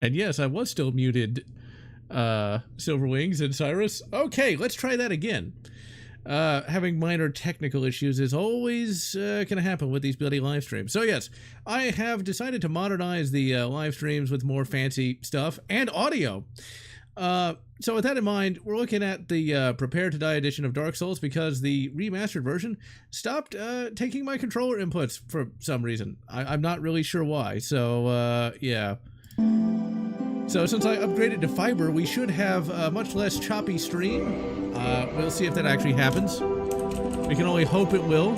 And yes, I was still muted, Silverwings and Cyrus. Okay, let's try that again. Having minor technical issues is always going to happen with these bloody live streams. So yes, I have decided to modernize the live streams with more fancy stuff and audio. So with that in mind, we're looking at the Prepare to Die edition of Dark Souls because the remastered version stopped taking my controller inputs for some reason. I'm not really sure why. So yeah. So since I upgraded to fiber, we should have a much less choppy stream. We'll see if that actually happens. We can only hope it will.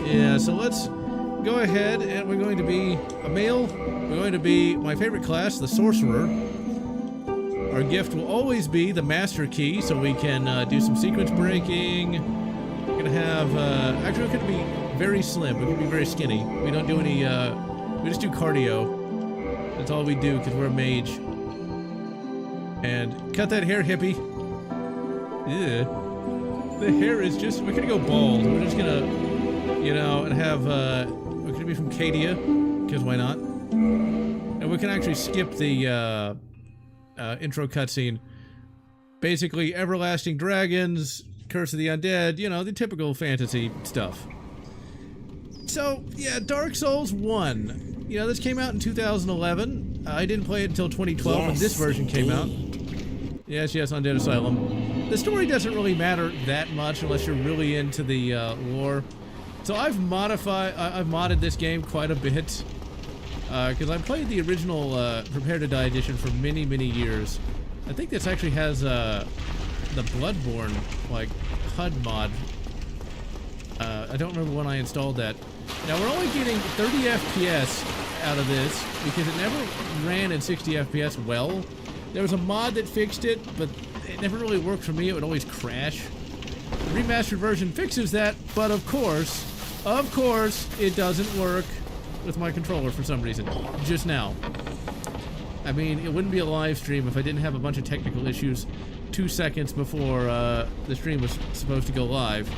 Yeah, so let's go ahead and we're going to be a male. We're going to be my favorite class, the Sorcerer. Our gift will always be the Master Key, so we can do some sequence breaking. We're going to have, actually we're going to be very slim. We're going to be very skinny. We don't do any, we just do cardio. That's all we do because we're a mage. And cut that hair, hippie. Ew. The hair is just, we're gonna go bald. We're just gonna, you know, and have, we're gonna be from Cadia, because why not? And we can actually skip the intro cutscene. Basically, everlasting dragons, curse of the undead, you know, the typical fantasy stuff. So, yeah, Dark Souls 1. You know, this came out in 2011. I didn't play it until 2012 when this version came out. Yes, Undead Asylum. The story doesn't really matter that much unless you're really into the lore. So I've modded this game quite a bit. Because I played the original Prepare to Die edition for many, many years. I think this actually has the Bloodborne, like, HUD mod. I don't remember when I installed that. Now we're only getting 30 FPS out of this because it never ran in 60 FPS well. There was a mod that fixed it, but it never really worked for me. It would always crash. The remastered version fixes that, but of course, it doesn't work with my controller for some reason. Just now. I mean, it wouldn't be a live stream if I didn't have a bunch of technical issues 2 seconds before the stream was supposed to go live.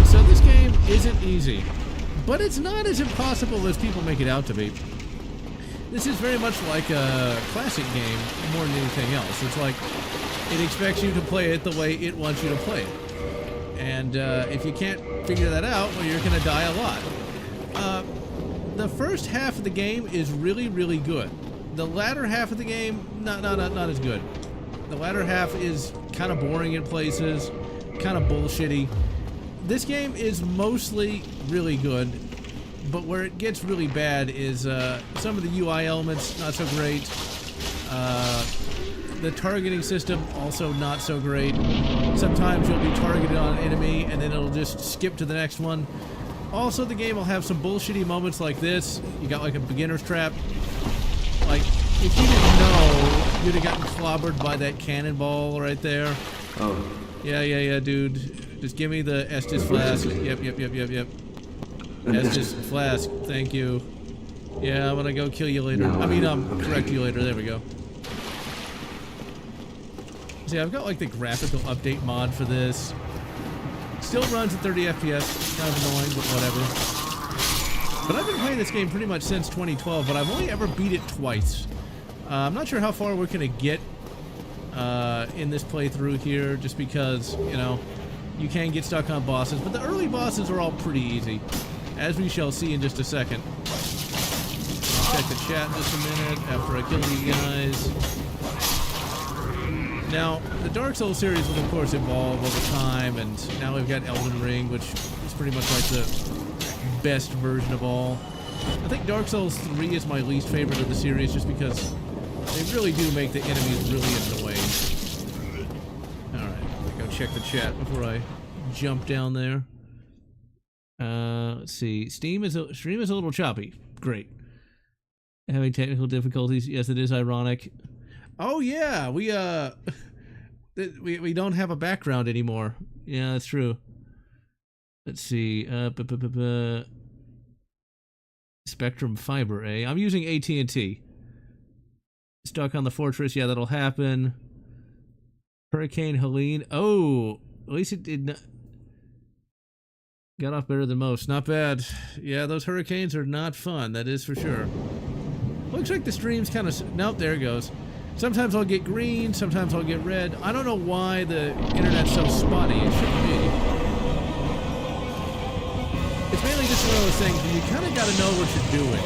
So this game isn't easy, but it's not as impossible as people make it out to be. This is very much like a classic game more than anything else. It's like it expects you to play it the way it wants you to play it. And if you can't figure that out, well, you're going to die a lot. The first half of the game is really, really good. The latter half of the game, not as good. The latter half is kind of boring in places, kind of bullshitty. This game is mostly really good, but where it gets really bad is some of the UI elements not so great. The targeting system also not so great. Sometimes you'll be targeted on an enemy and then it'll just skip to the next one. Also, the game will have some bullshitty moments like this. You got like a beginner's trap. Like, if you didn't know, you'd have gotten clobbered by that cannonball right there. Oh. Yeah, dude. Just give me the Estus flask. Yep. Estus flask. Thank you. Yeah, I'm gonna go kill you later. No, I mean, correct you later. There we go. See, I've got like the graphical update mod for this. Still runs at 30 FPS. Kind of annoying, but whatever. But I've been playing this game pretty much since 2012, but I've only ever beat it twice. I'm not sure how far we're gonna get in this playthrough here, just because, you know, you can get stuck on bosses, but the early bosses are all pretty easy, as we shall see in just a second. I'll check the chat in just a minute after I kill you guys. Now, the Dark Souls series will of course evolve over time, and now we've got Elden Ring, which is pretty much like the best version of all. I think Dark Souls 3 is my least favorite of the series, just because they really do make the enemies really annoying. Check the chat before I jump down there. Let's see. Stream is a little choppy. Great. Having technical difficulties. Yes, it is ironic. Oh yeah, we don't have a background anymore. Yeah, that's true. Let's see. Spectrum Fiber, eh? I'm using AT&T. Stuck on the fortress. Yeah, that'll happen. Hurricane Helene. Oh, at least it did not. Got off better than most. Not bad. Yeah, those hurricanes are not fun. That is for sure. Looks like the stream's kind of... Nope, there it goes. Sometimes I'll get green, sometimes I'll get red. I don't know why the internet's so spotty. It shouldn't be. It's mainly just one of those things where you kind of got to know what you're doing.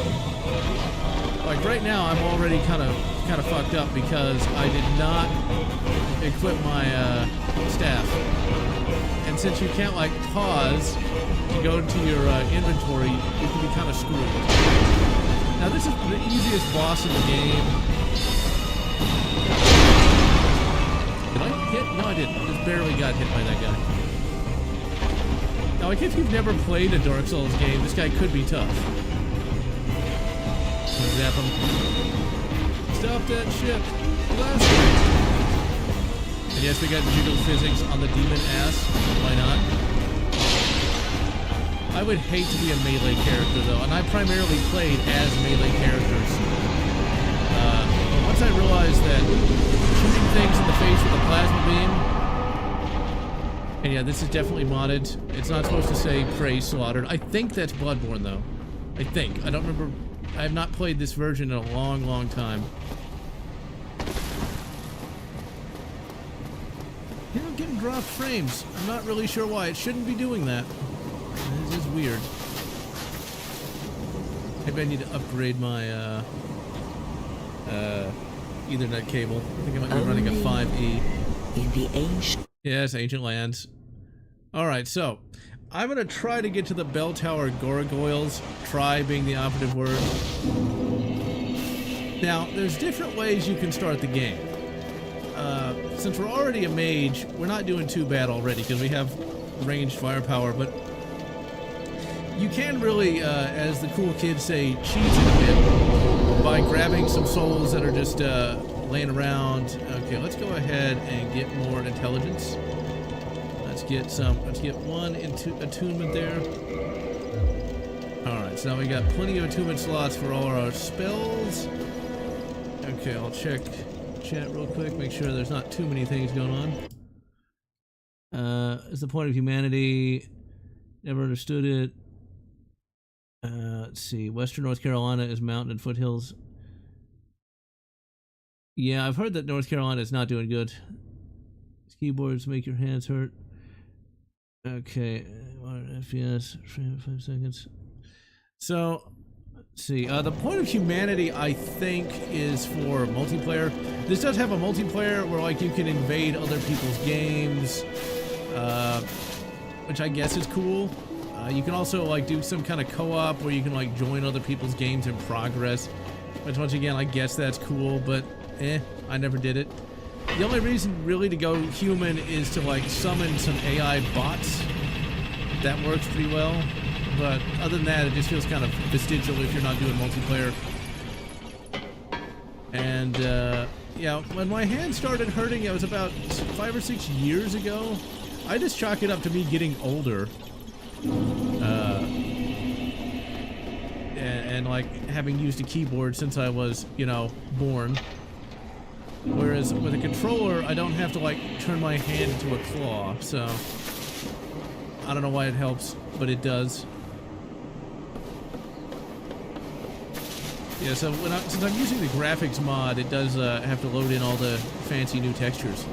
Like right now, I'm already kind of fucked up because I did not equip my staff. And since you can't like pause to go into your inventory, you can be kind of screwed. Now this is the easiest boss in the game. Did I hit? No, I didn't. I just barely got hit by that guy. Now, like, if you've never played a Dark Souls game, this guy could be tough. Zap him. Stop that shit. Blast him. And yes, we got jiggle physics on the demon ass. Why not? I would hate to be a melee character, though, and I primarily played as melee characters. But once I realized that shooting things in the face with a plasma beam, and yeah, this is definitely modded. It's not supposed to say prey slaughtered. I think that's Bloodborne, though. I think. I don't remember. I have not played this version in a long, long time. You know, I'm getting dropped frames. I'm not really sure why. It shouldn't be doing that. This is weird. Maybe I need to upgrade my Ethernet cable. I think I might be running a 5E. In the ancient... Yes, ancient lands. Alright, so I'm gonna try to get to the bell tower gargoyles. Try being the operative word. Now, there's different ways you can start the game. Since we're already a mage, we're not doing too bad already because we have ranged firepower, but you can really, as the cool kids say, cheese it a bit by grabbing some souls that are just laying around. Okay, let's go ahead and get more intelligence. Let's get one attunement there. Alright, so now we got plenty of attunement slots for all our spells. Okay, I'll check chat real quick, make sure there's not too many things going on. Is the point of humanity? Never understood it. Let's see. Western North Carolina is mountain and foothills. Yeah, I've heard that North Carolina is not doing good. These keyboards make your hands hurt. Okay, FPS, 5 seconds. So, let's see. The point of humanity, I think, is for multiplayer. This does have a multiplayer where, like, you can invade other people's games, which I guess is cool. You can also, like, do some kind of co-op where you can, like, join other people's games in progress. Which, once again, I guess that's cool, but, I never did it. The only reason, really, to go human is to, like, summon some AI bots. That works pretty well. But other than that, it just feels kind of vestigial if you're not doing multiplayer. And, yeah, when my hand started hurting, it was about 5 or 6 years ago. I just chalk it up to me getting older. And like having used a keyboard since I was, you know, born. Whereas with a controller, I don't have to like turn my hand into a claw, so I don't know why it helps, but it does. Yeah, so since I'm using the graphics mod, it does have to load in all the fancy new textures.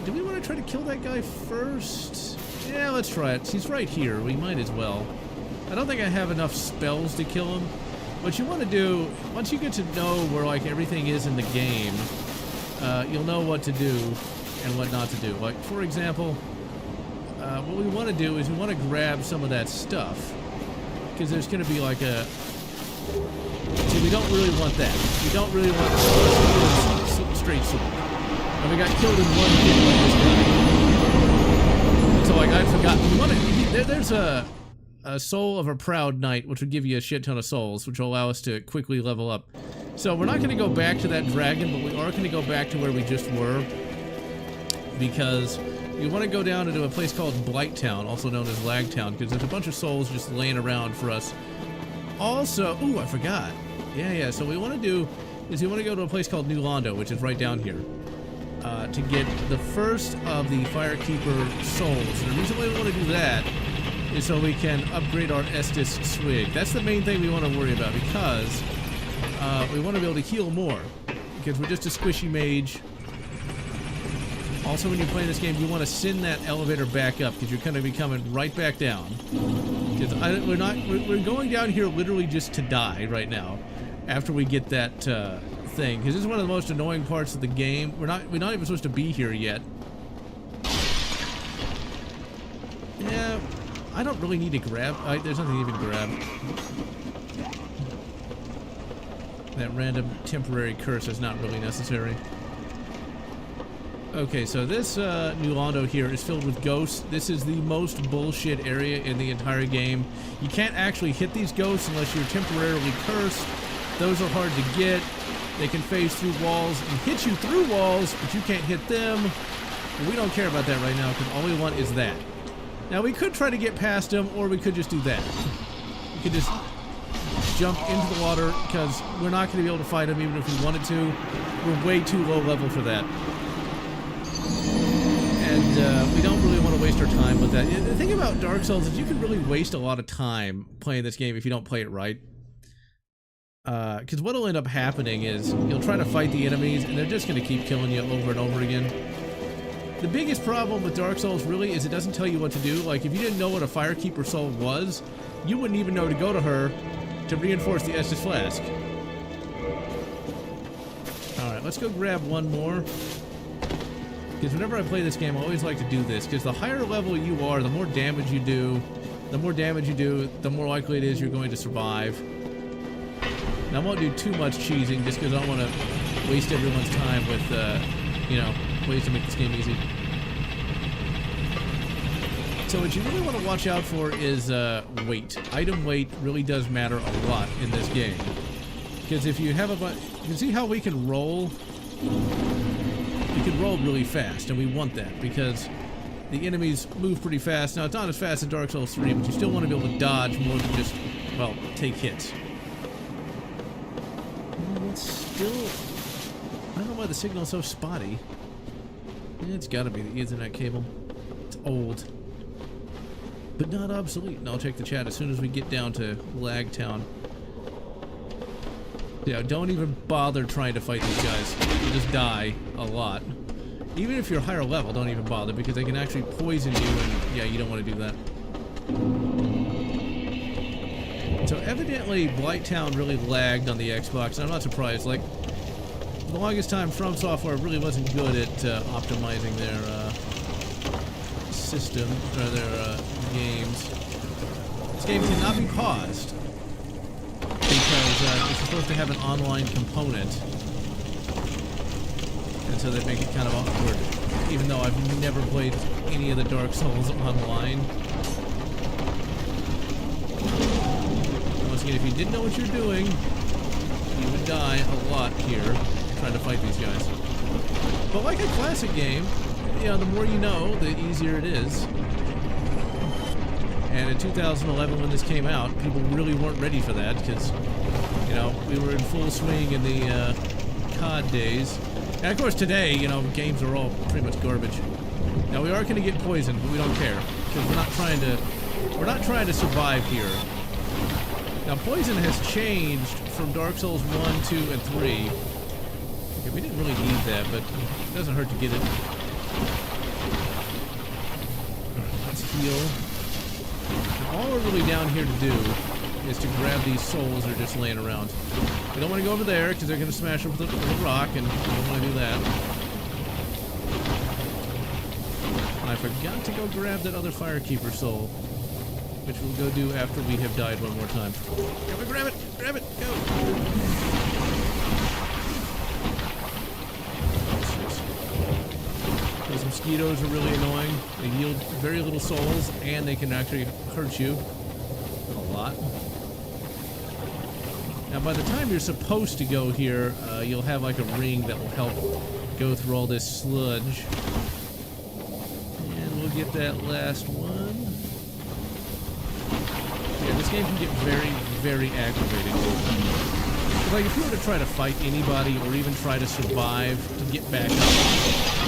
Do we want to try to kill that guy first? Yeah, let's try it. He's right here. We might as well. I don't think I have enough spells to kill him. What you want to do, once you get to know where like everything is in the game, you'll know what to do and what not to do. Like, for example, what we want to do is we want to grab some of that stuff. Because there's going to be like a... See, we don't really want that. We don't really want straight sword. And we got killed in one hit by this guy. So like, I forgot. We want to... There's a soul of a proud knight, which would give you a shit ton of souls, which will allow us to quickly level up. So we're not going to go back to that dragon, but we are going to go back to where we just were, because we want to go down into a place called Blighttown, also known as Lagtown, because there's a bunch of souls just laying around for us. Also, ooh, I forgot. Yeah, so what we want to do is we want to go to a place called New Londo, which is right down here. to get the first of the Firekeeper souls. And the reason why we want to do that is so we can upgrade our Estus Swig. That's the main thing we want to worry about, because we want to be able to heal more, because we're just a squishy mage. Also, when you're playing this game, you want to send that elevator back up, because you're going to be coming right back down. Because we're going down here literally just to die right now, after we get that thing. Because this is one of the most annoying parts of the game. We're not even supposed to be here yet. Yeah, I don't really need to grab. There's nothing to even grab. That random temporary curse is not really necessary. Okay, so this New Londo here is filled with ghosts. This is the most bullshit area in the entire game. You can't actually hit these ghosts unless you're temporarily cursed. Those are hard to get. They can phase through walls and hit you through walls, but you can't hit them. But we don't care about that right now, because all we want is that. Now, we could try to get past them, or we could just do that. We could just jump into the water, because we're not going to be able to fight them even if we wanted to. We're way too low level for that. And we don't really want to waste our time with that. The thing about Dark Souls is you can really waste a lot of time playing this game if you don't play it right. Because what'll end up happening is you'll try to fight the enemies and they're just going to keep killing you over and over again. The biggest problem with Dark Souls really is it doesn't tell you what to do. Like, if you didn't know what a Firekeeper soul was, you wouldn't even know to go to her to reinforce the Estus Flask. Alright, let's go grab one more. Because whenever I play this game, I always like to do this. Because the higher level you are, the more damage you do. The more damage you do, the more likely it is you're going to survive. Now, I won't do too much cheesing, just because I don't want to waste everyone's time with, you know, ways to make this game easy. So what you really want to watch out for is weight. Item weight really does matter a lot in this game. Because if you have a bunch... You can see how we can roll? We can roll really fast, and we want that, because the enemies move pretty fast. Now, it's not as fast as Dark Souls 3, but you still want to be able to dodge more than just, well, take hits. Still, I don't know why the signal is so spotty. It's gotta be the Ethernet cable. It's old, but not obsolete. And I'll check the chat as soon as we get down to Lag Town. Yeah, don't even bother trying to fight these guys. You'll just die a lot. Even if you're higher level, don't even bother, because they can actually poison you, and yeah, you don't want to do that. So evidently, Blighttown really lagged on the Xbox, and I'm not surprised. Like, the longest time, From Software really wasn't good at optimizing their system, or their games. This game cannot be paused, because it's supposed to have an online component. And so they make it kind of awkward, even though I've never played any of the Dark Souls online. Once again, if you didn't know what you're doing, you would die a lot here trying to fight these guys. But like a classic game, you know, the more you know, the easier it is. And in 2011, when this came out, people really weren't ready for that, because, you know, we were in full swing in the COD days. And of course today, you know, games are all pretty much garbage. Now we are going to get poisoned, but we don't care, because we're not trying to survive here. Now poison has changed from Dark Souls 1, 2, and 3. Okay, we didn't really need that, but it doesn't hurt to get it. Alright, let's heal. And all we're really down here to do is to grab these souls that are just laying around. We don't want to go over there, because they're going to smash us with a rock, and we don't want to do that. And I forgot to go grab that other Firekeeper soul, which we'll go do after we have died one more time. Grab it! Grab it! Go! Those mosquitoes are really annoying. They yield very little souls, and they can actually hurt you a lot. Now, by the time you're supposed to go here, you'll have like a ring that will help go through all this sludge. And we'll get that last one. Yeah, this game can get very, very aggravating. Like, if you were to try to fight anybody or even try to survive to get back up,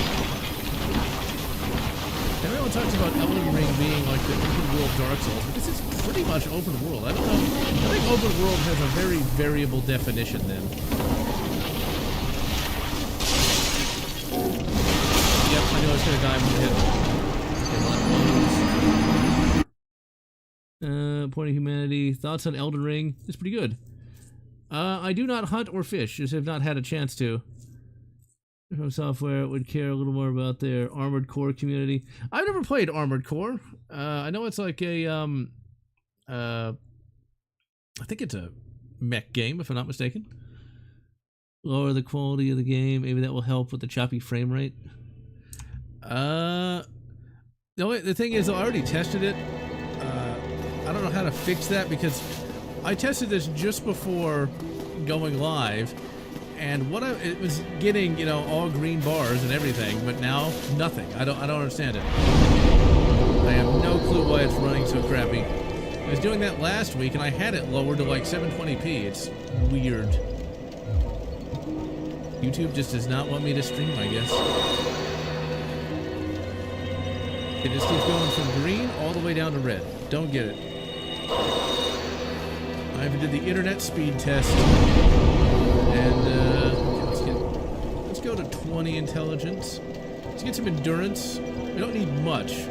everyone talks about Elden Ring being like the open world Dark Souls, but this is pretty much open world. I don't know. I think open world has a very variable definition then. Yep, I knew I was gonna die when hit. Point of humanity. Thoughts on Elden Ring? It's pretty good. I do not hunt or fish, just have not had a chance to. From Software would care a little more about their Armored Core community. I've never played Armored Core. I know it's like a I think it's a mech game, if I'm not mistaken. Lower the quality of the game. Maybe that will help with the choppy frame rate. The thing is, I already tested it. I don't know how to fix that because I tested this just before going live, and it was getting, you know, all green bars and everything, but now nothing. I don't understand it. I have no clue why it's running so crappy. I was doing that last week and I had it lowered to like 720p. It's weird. YouTube just does not want me to stream, I guess. It just keeps going from green all the way down to red. Don't get it. I even did the internet speed test. And let's go to 20 intelligence. Let's get some endurance. We don't need much.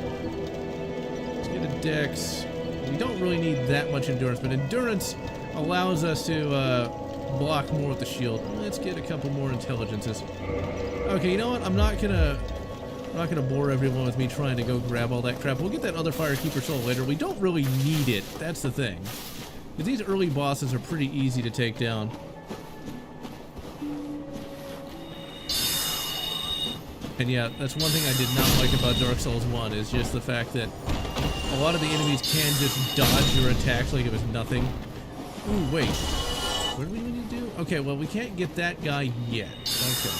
Let's get a dex. We don't really need that much endurance, but endurance allows us to block more with the shield. Let's get a couple more intelligences. Okay, you know what? I'm not gonna bore everyone with me trying to go grab all that crap. We'll get that other Firekeeper soul later. We don't really need it. That's the thing. Because these early bosses are pretty easy to take down. And yeah, that's one thing I did not like about Dark Souls 1 is just the fact that a lot of the enemies can just dodge your attacks like it was nothing. Ooh, wait. What do we need to do? Okay, well, we can't get that guy yet. Okay.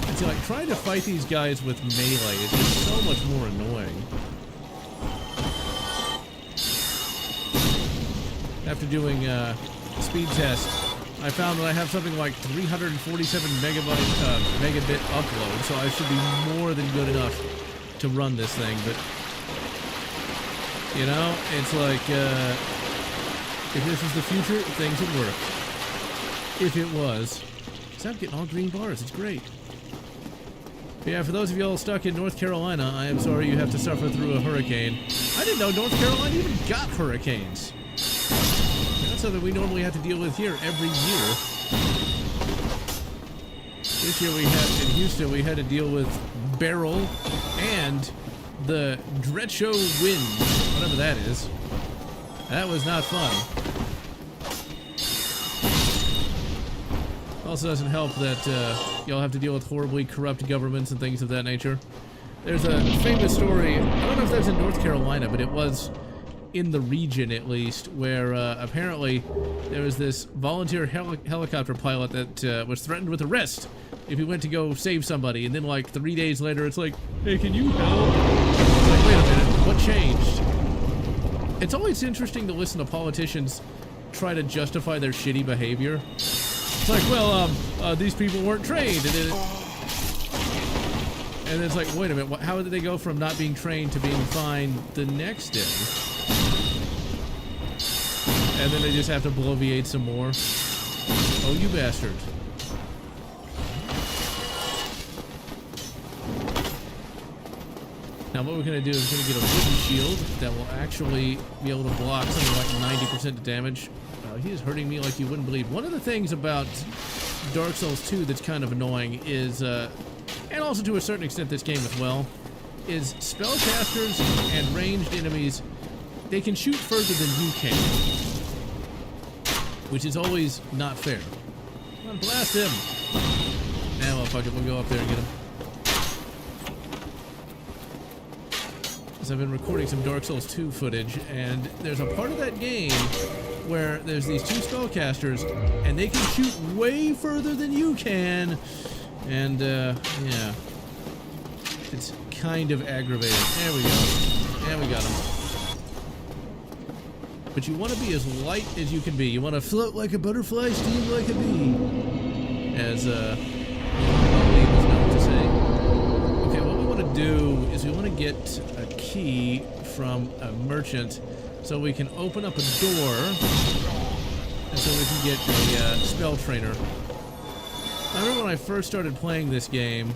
And see, like, trying to fight these guys with melee is just so much more annoying. After doing a speed test, I found that I have something like 347 megabit upload, so I should be more than good enough to run this thing, but you know, it's like if this was the future, things would work. If it was. So I'm getting all green bars, it's great. But yeah, for those of y'all stuck in North Carolina, I am sorry you have to suffer through a hurricane. I didn't know North Carolina even got hurricanes. That's something we normally have to deal with here every year. This year we had, in Houston, we had to deal with Beryl and the Dretcho wind, whatever that is. That was not fun. Also doesn't help that y'all have to deal with horribly corrupt governments and things of that nature. There's a famous story, I don't know if that's in North Carolina, but it was in the region at least, where apparently there was this volunteer helicopter pilot that was threatened with arrest if he went to go save somebody, and then like 3 days later it's like, hey, can you help? It's like, wait a minute, what changed? It's always interesting to listen to politicians try to justify their shitty behavior. It's like, well, these people weren't trained, and then it's like, wait a minute, how did they go from not being trained to being fine the next day? And then they just have to bloviate some more. Oh, you bastard. Now what we're going to do is we're going to get a wooden shield that will actually be able to block something like 90% damage. He is hurting me like you wouldn't believe. One of the things about Dark Souls 2 that's kind of annoying is, and also to a certain extent this game as well, is spellcasters and ranged enemies, they can shoot further than you can, which is always not fair. Come on, blast him! Nah, well, fuck it, we'll go up there and get him. Because I've been recording some Dark Souls 2 footage, and there's a part of that game where there's these two spellcasters, and they can shoot way further than you can, and, yeah. It's kind of aggravating. There we go. Yeah, we got him. But you want to be as light as you can be. You want to float like a butterfly, steam like a bee. As, Ali was known to say. want to do is we want to get a key from a merchant so we can open up a door and so we can get a spell trainer. I remember when I first started playing this game,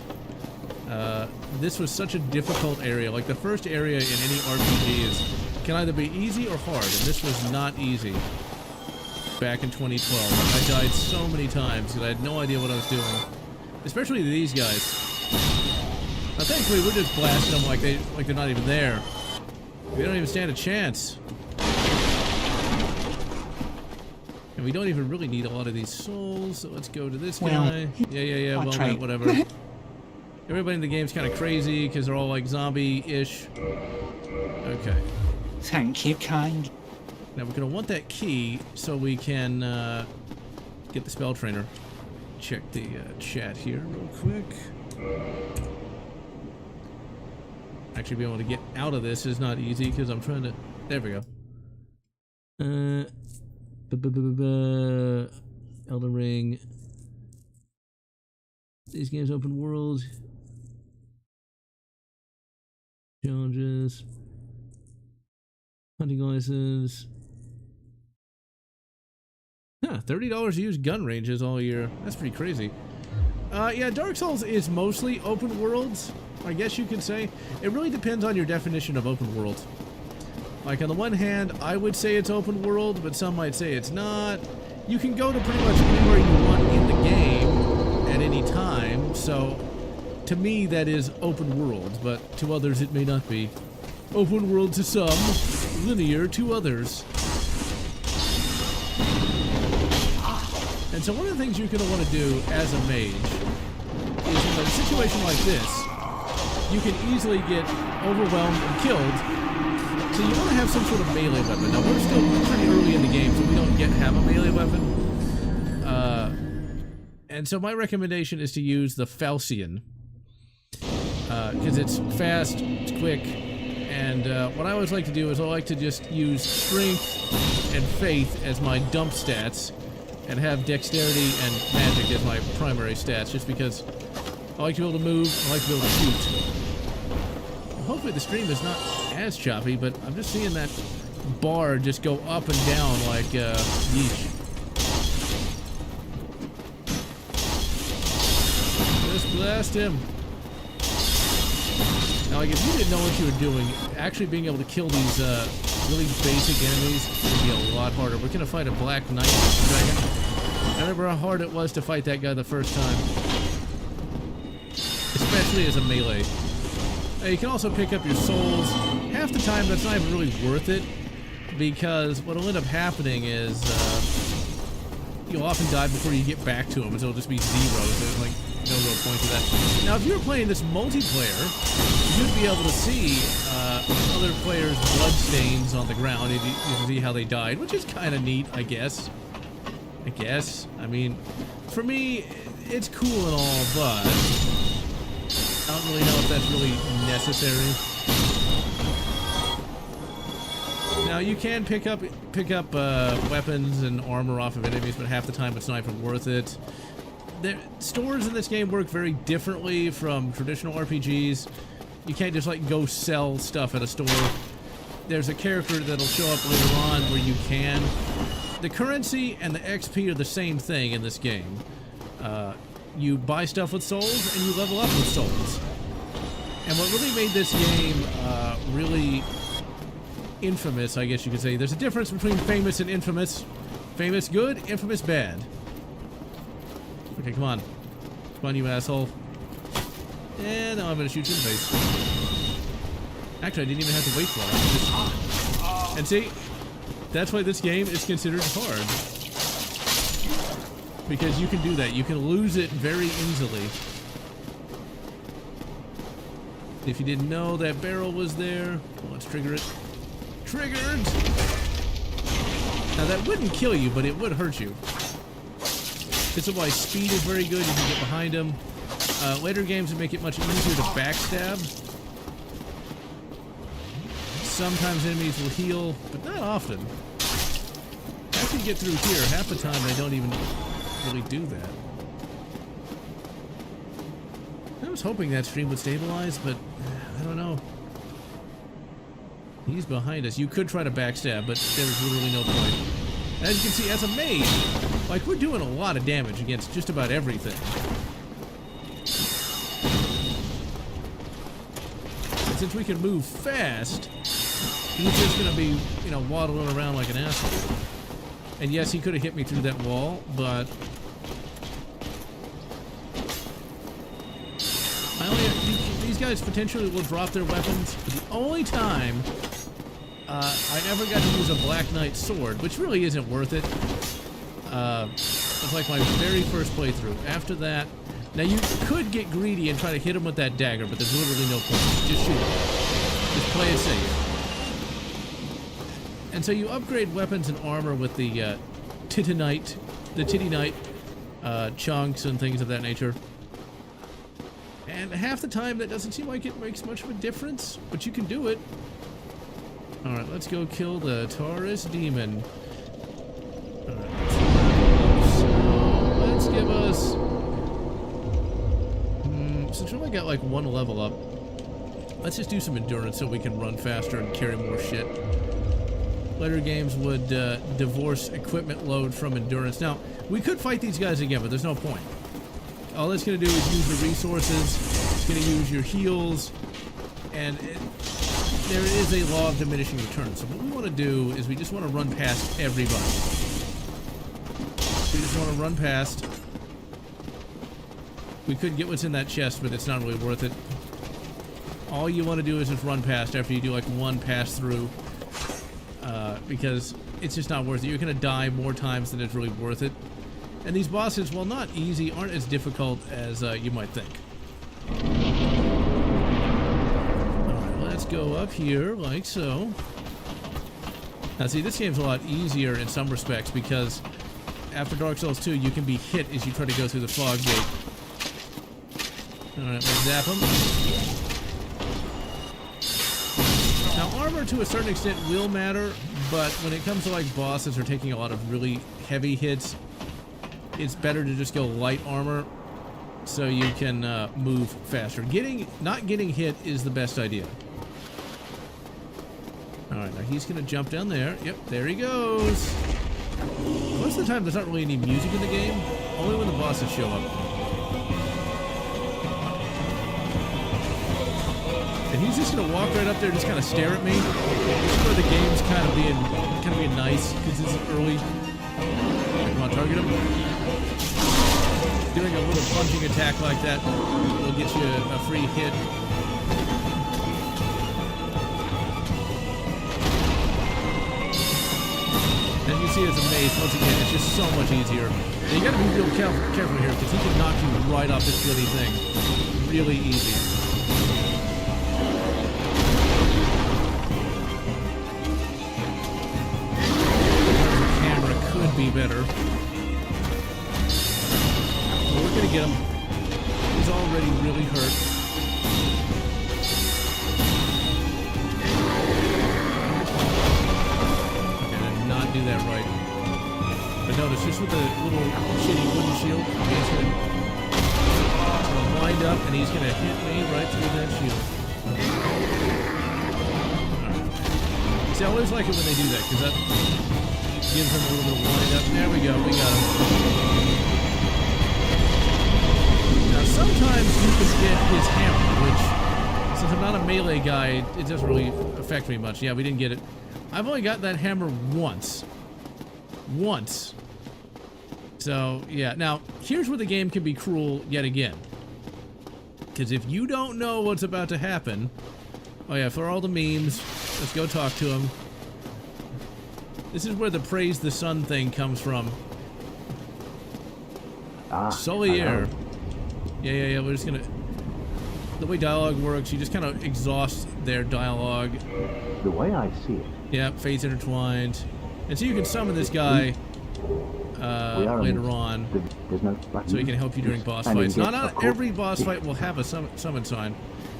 this was such a difficult area. Like the first area in any RPG can either be easy or hard, and this was not easy back in 2012. I died so many times because I had no idea what I was doing. Especially these guys. Now thankfully we're just blasting them like they're not even there. We don't even stand a chance. And we don't even really need a lot of these souls, so let's go to this guy. Yeah, well, whatever. Everybody in the game's kind of crazy because they're all like zombie-ish. Okay. Thank you, kind. Now we're gonna want that key so we can get the spell trainer. Check the chat here real quick. Actually, being able to get out of this is not easy because I'm trying to. There we go. Elden Ring. These games open world. Challenges. Hunting license. Huh, $30 to use gun ranges all year. That's pretty crazy. Yeah, Dark Souls is mostly open worlds, I guess you could say. It really depends on your definition of open world. Like, on the one hand, I would say it's open world, but some might say it's not. You can go to pretty much anywhere you want in the game at any time, so to me that is open world, but to others it may not be. Open world to some, linear to others. And so one of the things you're going to want to do as a mage is in a situation like this, you can easily get overwhelmed and killed. So you want to have some sort of melee weapon. Now we're still pretty early in the game, so we don't yet have a melee weapon. And so my recommendation is to use the Falchion. Because it's fast, it's quick, and what I always like to do is I like to just use strength and faith as my dump stats, and have dexterity and magic as my primary stats, just because I like to be able to move, I like to be able to shoot. Well, hopefully the stream is not as choppy, but I'm just seeing that bar just go up and down like, yeesh. Just blast him. Now, like, if you didn't know what you were doing, actually being able to kill these, really basic enemies would be a lot harder. We're gonna fight a Black Knight dragon. I remember how hard it was to fight that guy the first time. Especially as a melee. You can also pick up your souls. Half the time that's not even really worth it, because what'll end up happening is you'll often die before you get back to them, so it'll just be zero. So there's like no real point to that. Now if you were playing this multiplayer, you'd be able to see other players' blood stains on the ground. You can see how they died, which is kind of neat, I guess. I mean, for me, it's cool and all, but I don't really know if that's really necessary. Now you can pick up weapons and armor off of enemies, but half the time it's not even worth it. Stores in this game work very differently from traditional RPGs. You can't just like go sell stuff at a store. There's a character that'll show up later on where you can. The currency and the XP are the same thing in this game. You buy stuff with souls and you level up with souls. And what really made this game really infamous, I guess you could say, there's a difference between famous and infamous. Famous good, infamous bad. Okay, come on. Come on, you asshole. And now I'm gonna shoot you in the face. Actually, I didn't even have to wait for it. And see, that's why this game is considered hard. Because you can do that. You can lose it very easily. If you didn't know that barrel was there, well, let's trigger it. Triggered! Now that wouldn't kill you, but it would hurt you. This is why speed is very good. You can get behind them. Later games would make it much easier to backstab. Sometimes enemies will heal, but not often. After you get through here, half the time they don't even really do that. I was hoping that stream would stabilize, but don't know. He's behind us. You could try to backstab, but there's literally no point. As you can see, as a mage, like, we're doing a lot of damage against just about everything. And since we can move fast, he's just gonna be, you know, waddling around like an asshole. And yes, he could have hit me through that wall, but these guys potentially will drop their weapons. But the only time I ever got to use a Black Knight sword, which really isn't worth it, was like my very first playthrough. After that, now you could get greedy and try to hit him with that dagger, but there's literally no point. Just shoot him. Just play it safe. And so you upgrade weapons and armor with the Titty Knight chunks and things of that nature. And half the time that doesn't seem like it makes much of a difference, but you can do it. Alright, let's go kill the Taurus demon. Alright, so let's give us... since we only got like one level up, let's just do some endurance so we can run faster and carry more shit. Later games would divorce equipment load from endurance. Now, we could fight these guys again, but there's no point. All it's going to do is use your resources, it's going to use your heals, and there is a law of diminishing returns. So what we want to do is we just want to run past everybody. We just want to run past. We could get what's in that chest, but it's not really worth it. All you want to do is just run past after you do like one pass through. Because it's just not worth it. You're going to die more times than it's really worth it. And these bosses, while not easy, aren't as difficult as you might think. Alright, let's go up here like so. Now see, this game's a lot easier in some respects because after Dark Souls 2, you can be hit as you try to go through the fog gate. Alright, let's zap him. Now, armor to a certain extent will matter, but when it comes to like bosses or taking a lot of really heavy hits, it's better to just go light armor so you can move faster. Not getting hit is the best idea. Alright, now he's gonna jump down there. Yep, there he goes. Most of the time there's not really any music in the game, only when the bosses show up. And he's just gonna walk right up there, just kind of stare at me. This is where the game's kind of being nice because this is early. Come on, target him. Doing a little punching attack like that will get you a free hit. As you see, as a mace, once again, it's just so much easier. And you gotta be real careful here because he can knock you right off this bloody thing. Really easy. Be better. But we're gonna get him. He's already really hurt. Okay, I did not do that right. But notice, just with the little shitty wooden shield, he's gonna wind up and he's gonna hit me right through that shield. Alright. See, I always like it when they do that, because that gives him a little bit of wind up. There we go, we got him. Now sometimes you can get his hammer, which, since I'm not a melee guy, it doesn't really affect me much. Yeah, we didn't get it. I've only got that hammer once. Once. So, yeah. Now, here's where the game can be cruel yet again. Because if you don't know what's about to happen... Oh yeah, for all the memes, let's go talk to him. This is where the praise the sun thing comes from. Solier. Yeah, we're just gonna... The way dialogue works, you just kind of exhaust their dialogue. The way I see it. Yeah, fates intertwined. And so you can summon this guy later on. So he can help you during boss fights. Not every boss fight will have a summon sign.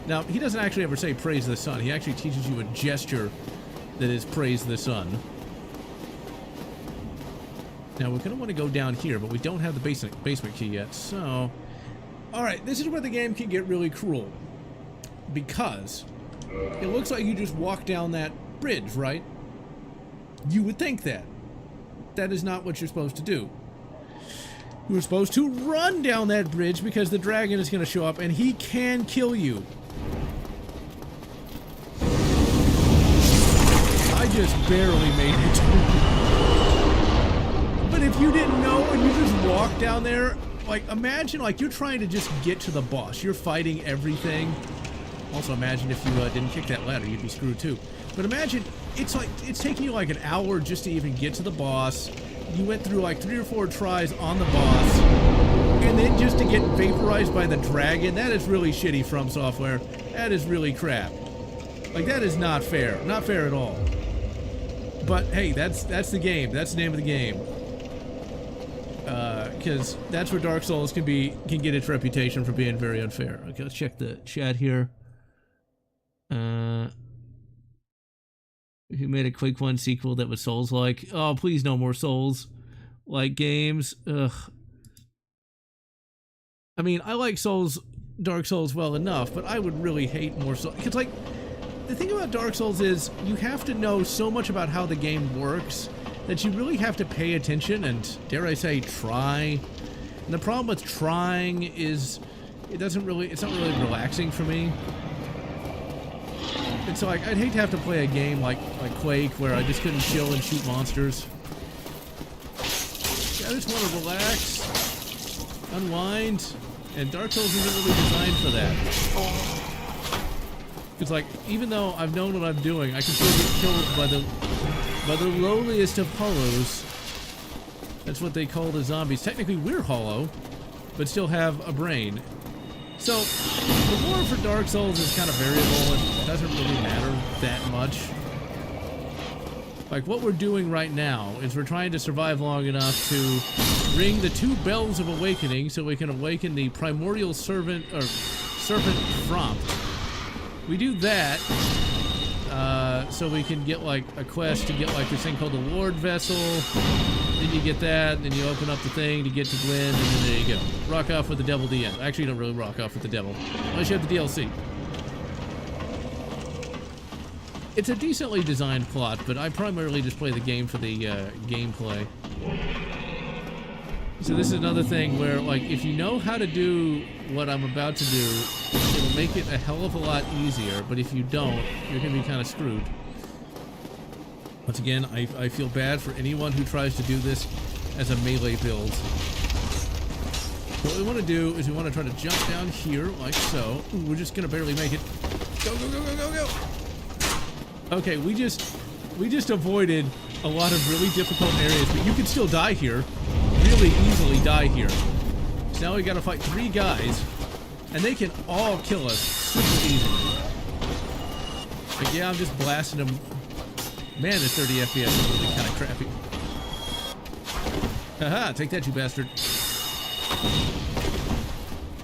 Now, he doesn't actually ever say praise the sun. He actually teaches you a gesture that is praise the sun. Now, we're going to want to go down here, but we don't have the basement key yet, so... Alright, this is where the game can get really cruel. Because it looks like you just walk down that bridge, right? You would think that. That is not what you're supposed to do. You're supposed to run down that bridge because the dragon is going to show up and he can kill you. I just barely made it. But if you didn't know and you just walk down there, like imagine like you're trying to just get to the boss. You're fighting everything. Also imagine if you didn't kick that ladder, you'd be screwed too. But imagine it's taking you like an hour just to even get to the boss. You went through like 3 or 4 tries on the boss, and then just to get vaporized by the dragon. That is really shitty From Software. That is really crap. Like that is not fair. Not fair at all. But hey, that's the game. That's the name of the game. Because that's where Dark Souls can get its reputation for being very unfair. Okay, let's check the chat here. Who made a Quake 1 sequel that was Souls-like? Oh, please no more Souls-like games. Ugh. I mean, I like Dark Souls well enough, but I would really hate more Souls. Because, like, the thing about Dark Souls is you have to know so much about how the game works that you really have to pay attention and, dare I say, try. And the problem with trying is it's not really relaxing for me. And so like, I'd hate to have to play a game like Quake where I just couldn't chill and shoot monsters. I just want to relax, unwind, and Dark Souls isn't really designed for that. Because like, even though I've known what I'm doing, I can still get killed by the lowliest of hollows. That's what they call the zombies. Technically we're hollow, but still have a brain. So, the lore for Dark Souls is kind of variable and it doesn't really matter that much. Like, what we're doing right now is we're trying to survive long enough to ring the 2 bells of awakening so we can awaken the primordial serpent Frompt. We do that, so we can get, like, a quest to get, like, this thing called the Lord Vessel. Then you get that, then you open up the thing to get to Gwen, and then there you go. Rock off with the devil at the end. Actually, you don't really rock off with the devil, unless you have the DLC. It's a decently designed plot, but I primarily just play the game for the gameplay. So this is another thing where, like, if you know how to do what I'm about to do, it'll make it a hell of a lot easier, but if you don't, you're going to be kind of screwed. Once again, I feel bad for anyone who tries to do this as a melee build. What we want to do is we want to try to jump down here, like so. Ooh, we're just going to barely make it. Go, go, go, go, go, go! Okay, we just avoided a lot of really difficult areas, but you can still die here. Really easily die here. So now we got to fight 3 guys, and they can all kill us super easy. But yeah, I'm just blasting them. Man, the 30 FPS is really kind of crappy. Haha, take that, you bastard.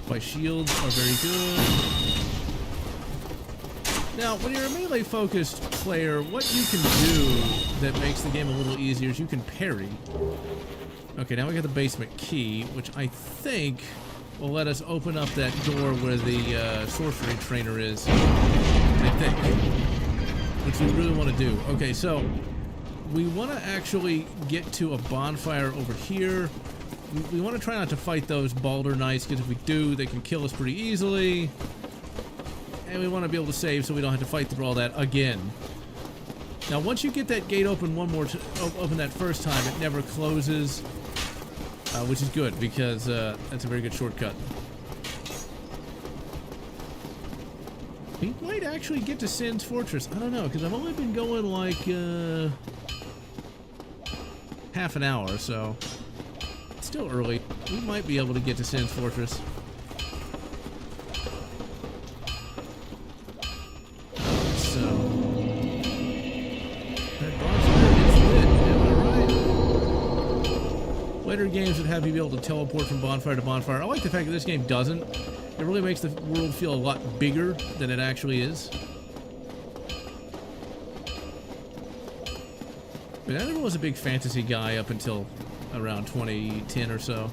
My shields are very good. Now, when you're a melee-focused player, what you can do that makes the game a little easier is you can parry. Okay, now we got the basement key, which I think will let us open up that door where the sorcery trainer is. I think. Which we really want to do. Okay, so we want to actually get to a bonfire over here. We want to try not to fight those Balder Knights, because if we do, they can kill us pretty easily. And we want to be able to save so we don't have to fight through all that again. Now, once you get that gate open open that first time, it never closes, which is good, because that's a very good shortcut. We might actually get to Sin's Fortress. I don't know, because I've only been going like half an hour, so it's still early. We might be able to get to Sin's Fortress. So that bonfire is lit, am I right? Later games would have you be able to teleport from bonfire to bonfire. I like the fact that this game doesn't. It really makes the world feel a lot bigger than it actually is. But I never was a big fantasy guy up until around 2010 or so.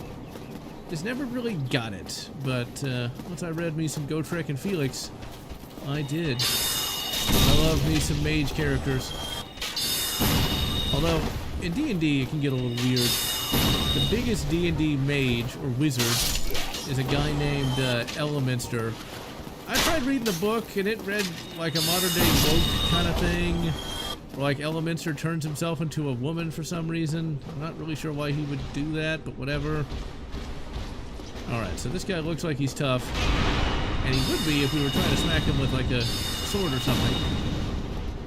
Just never really got it. But once I read me some Gotrek and Felix, I did. love me some mage characters. Although, in D&D, it can get a little weird. The biggest D&D mage, or wizard, is a guy named Elemenster. I tried reading the book, and it read like a modern-day woke kind of thing. Or like Elemenster turns himself into a woman for some reason. I'm not really sure why he would do that, but whatever. Alright, so this guy looks like he's tough. And he would be if we were trying to smack him with like a sword or something.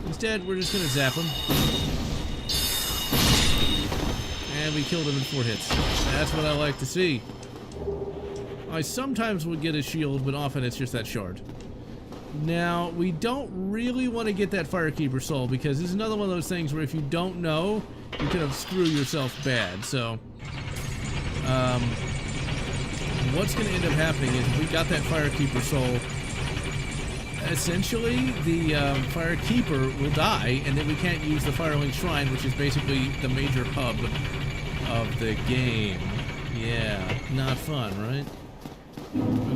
Instead, we're just gonna zap him. And we killed him in 4 hits. That's what I like to see. I sometimes would get a shield, but often it's just that shard. Now, we don't really want to get that Firekeeper soul, because this is another one of those things where if you don't know, you kind of screw yourself bad. So, what's going to end up happening is if we got that Firekeeper soul, essentially the Firekeeper will die, and then we can't use the Firelink Shrine, which is basically the major hub of the game. Yeah, not fun, right?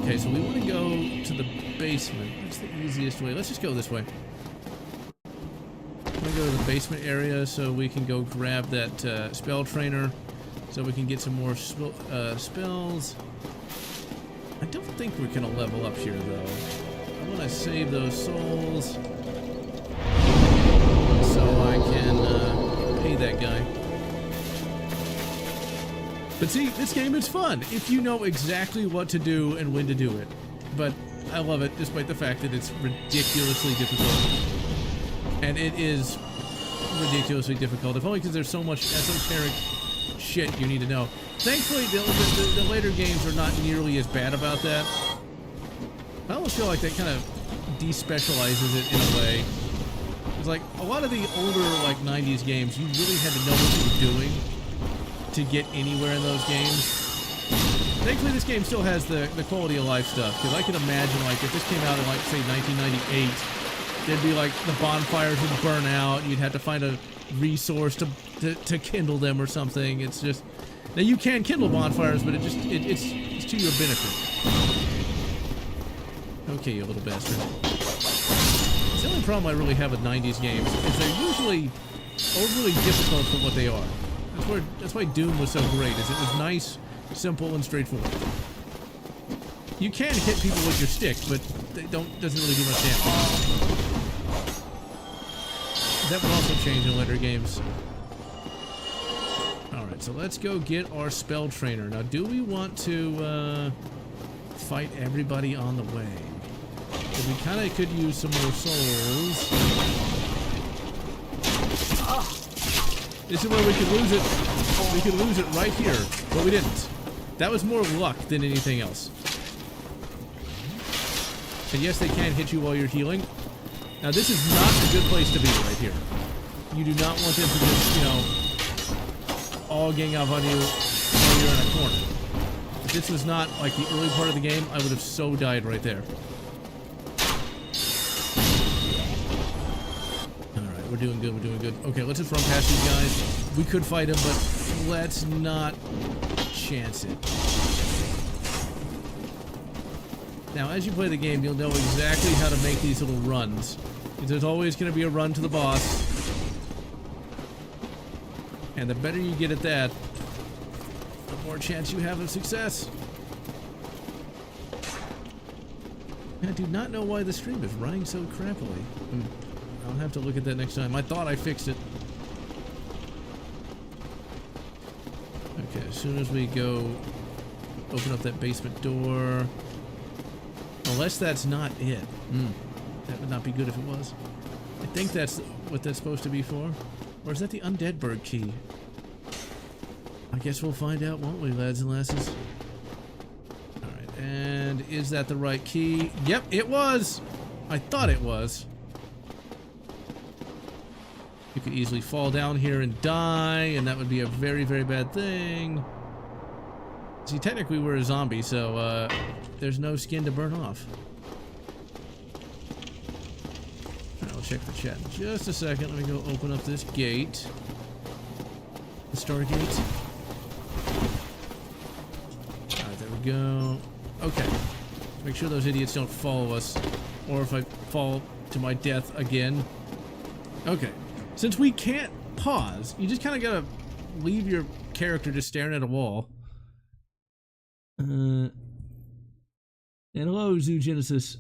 Okay, so we want to go to the basement. What's the easiest way? Let's just go this way. I'm going to go to the basement area so we can go grab that spell trainer so we can get some more spells. I don't think we're going to level up here, though. I want to save those souls so I can pay that guy. But see, this game is fun if you know exactly what to do and when to do it. But I love it despite the fact that it's ridiculously difficult. And it is ridiculously difficult, if only because there's so much esoteric shit you need to know. Thankfully, the later games are not nearly as bad about that. I almost feel like that kind of despecializes it in a way. It's like, a lot of the older, like, 90s games, you really had to know what you were doing to get anywhere in those games. Thankfully, this game still has the quality of life stuff, because I can imagine, like, if this came out in, like, say, 1998, there'd be, like, the bonfires would burn out, you'd have to find a resource to kindle them or something. It's just... Now, you can kindle bonfires, but it's to your benefit. Okay, you little bastard. It's the only problem I really have with 90s games, is they're usually overly difficult for what they are. That's why Doom was so great, is it was nice, simple, and straightforward. You can hit people with your stick, but they doesn't really do much damage. That would also change in later games. Alright, so let's go get our spell trainer. Now, do we want to fight everybody on the way? We kind of could use some more souls. This is where we could lose it. We could lose it right here, but we didn't. That was more luck than anything else. And yes, they can hit you while you're healing. Now, this is not a good place to be right here. You do not want them to just, you know, all gang up on you while you're in a corner. If this was not, like, the early part of the game, I would have so died right there. We're doing good, we're doing good. Okay, let's just run past these guys. We could fight them, but let's not chance it. Now, as you play the game, you'll know exactly how to make these little runs. There's always going to be a run to the boss. And the better you get at that, the more chance you have of success. I do not know why the stream is running so crappily. I'll have to look at that next time. I thought I fixed it. Okay, as soon as we go open up that basement door. Unless that's not it. That would not be good if it was. I think that's what that's supposed to be for. Or is that the undead bird key? I guess we'll find out, won't we, lads and lasses? Alright, and is that the right key? Yep, it was! I thought it was. You could easily fall down here and die, and that would be a very, very bad thing. See, technically we're a zombie, so there's no skin to burn off. I'll check the chat in just a second. Let me go open up this gate. The Stargate. Alright, there we go. Okay. Make sure those idiots don't follow us. Or if I fall to my death again. Okay. Since we can't pause, you just kind of gotta leave your character just staring at a wall. And hello, Zoogenesis.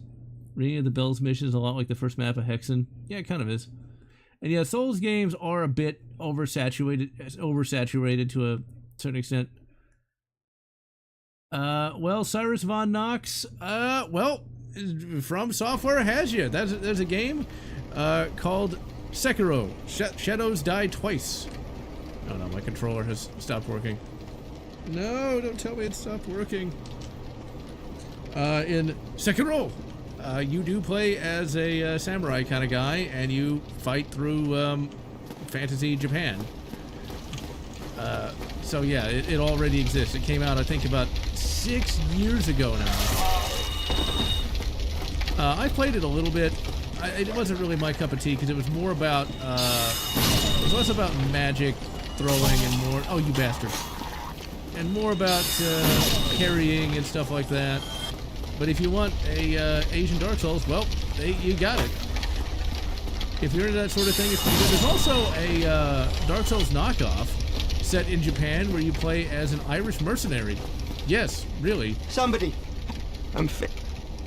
Reading of the Bells mission is a lot like the first map of Hexen. Yeah, it kind of is. And yeah, Souls games are a bit oversaturated to a certain extent. Well, Cyrus Von Knox, well, From Software has you. There's a game called Sekiro, Shadows Die Twice. Oh no, my controller has stopped working. No, don't tell me it stopped working. In Sekiro, you do play as a samurai kind of guy, and you fight through fantasy Japan. So yeah, it already exists. It came out, I think, about 6 years ago now. I played it a little bit. It wasn't really my cup of tea because it was more about, it was less about magic, throwing, and more, oh you bastard, and more about carrying and stuff like that. But if you want a Asian Dark Souls, well, you got it. If you're into that sort of thing, it's pretty good. There's also a Dark Souls knockoff set in Japan where you play as an Irish mercenary. Yes, really. Somebody. I'm fit.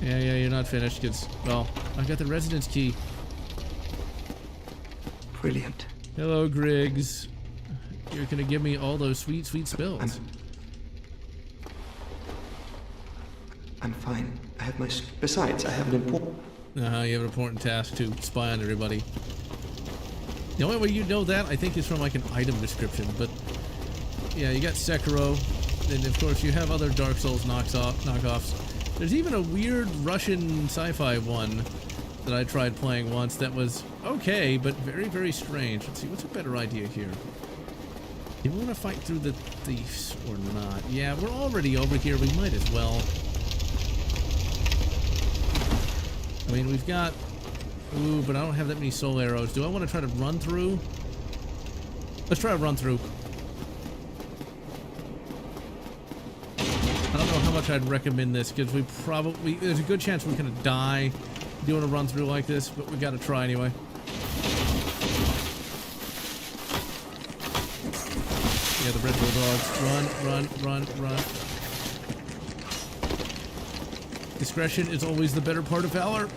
Yeah, you're not finished because, well, I got the residence key. Brilliant. Hello, Griggs. You're gonna give me all those sweet, sweet spells. I'm fine. I have my... Besides, I have an important... You have an important task to spy on everybody. The only way you know that, I think, is from like an item description, but yeah, you got Sekiro, and of course you have other Dark Souls knockoffs. There's even a weird Russian sci-fi one that I tried playing once that was okay, but very, very strange. Let's see, what's a better idea here? Do you want to fight through the thieves or not? Yeah, we're already over here, we might as well. I mean, we've got... Ooh, but I don't have that many soul arrows. Do I want to try to run through? Let's try to run through. I don't know how much I'd recommend this, because we probably... There's a good chance we're going to die doing a run through like this, but we got to try anyway. Yeah, the red bulldogs. Run. Discretion is always the better part of valor.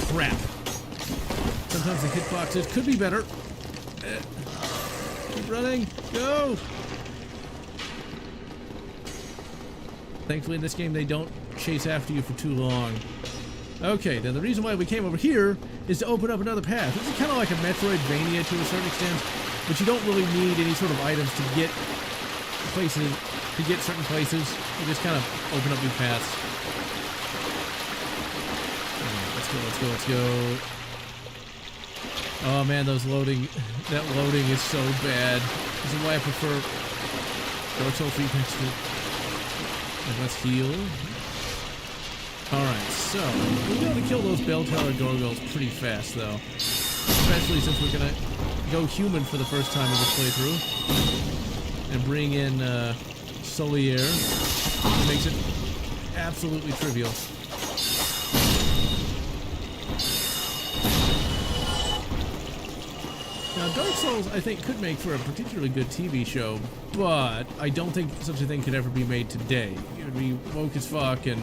Crap. Sometimes the hitboxes could be better. Keep running. Go! Thankfully in this game they don't chase after you for too long. Okay, then the reason why we came over here is to open up another path. This is kind of like a Metroidvania to a certain extent, but you don't really need any sort of items to get places, to get certain places. You just kind of open up new paths. Let's go. Oh man, that loading is so bad. This is why I prefer Dark Souls Remastered. And let's heal. Alright, so we're going to kill those bell tower gargoyles pretty fast though. Especially since we're gonna go human for the first time in this playthrough. And bring in Solier. It makes it absolutely trivial. Now, Dark Souls, I think, could make for a particularly good TV show, but I don't think such a thing could ever be made today. It would be woke as fuck, and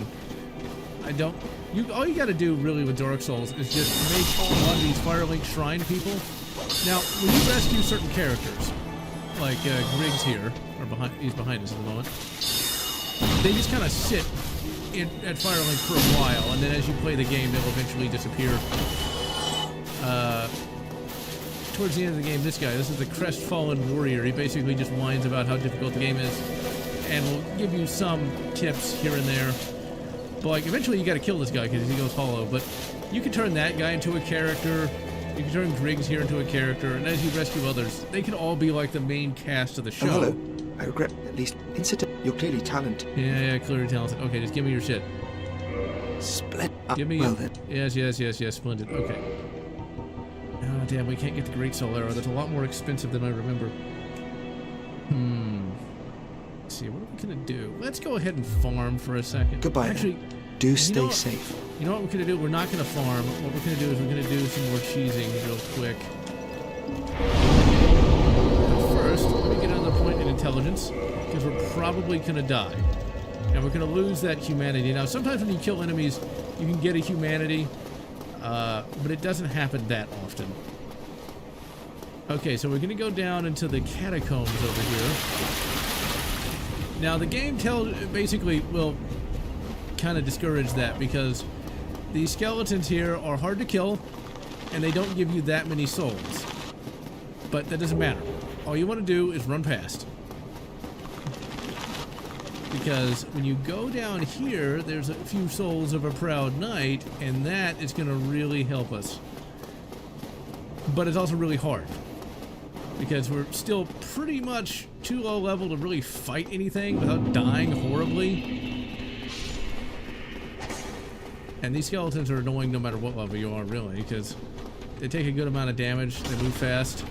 all you gotta do, really, with Dark Souls is just make one of these Firelink Shrine people. Now, when you rescue certain characters, like Griggs here, or he's behind us at the moment, they just kind of sit at Firelink for a while, and then as you play the game, they'll eventually disappear. Towards the end of the game, this is the Crestfallen Warrior. He basically just whines about how difficult the game is, and will give you some tips here and there. But like, eventually you gotta kill this guy because he goes hollow, but you can turn that guy into a character, you can turn Griggs here into a character, and as you rescue others, they can all be like the main cast of the show. Oh, hello. I regret, at least, incident. You're clearly talented. Yeah, clearly talented. Okay, just give me your shit. Splendid. Give me well, your... Yes, splendid. Okay. Oh, damn, we can't get the Great Soul Arrow. That's a lot more expensive than I remember. Let's see, what are we gonna do? Let's go ahead and farm for a second. Goodbye. Actually, Do stay safe. You know what we're going to do? We're not going to farm. What we're going to do is we're going to do some more cheesing real quick. But first, let me get another point in intelligence, because we're probably going to die. And we're going to lose that humanity. Now, sometimes when you kill enemies, you can get a humanity, but it doesn't happen that often. Okay, so we're going to go down into the catacombs over here. Now, the game basically will kind of discourage that, because these skeletons here are hard to kill, and they don't give you that many souls. But that doesn't matter. All you want to do is run past. Because when you go down here, there's a few souls of a proud knight, and that is going to really help us. But it's also really hard, because we're still pretty much too low level to really fight anything without dying horribly. And these skeletons are annoying no matter what level you are, really, because they take a good amount of damage, they move fast.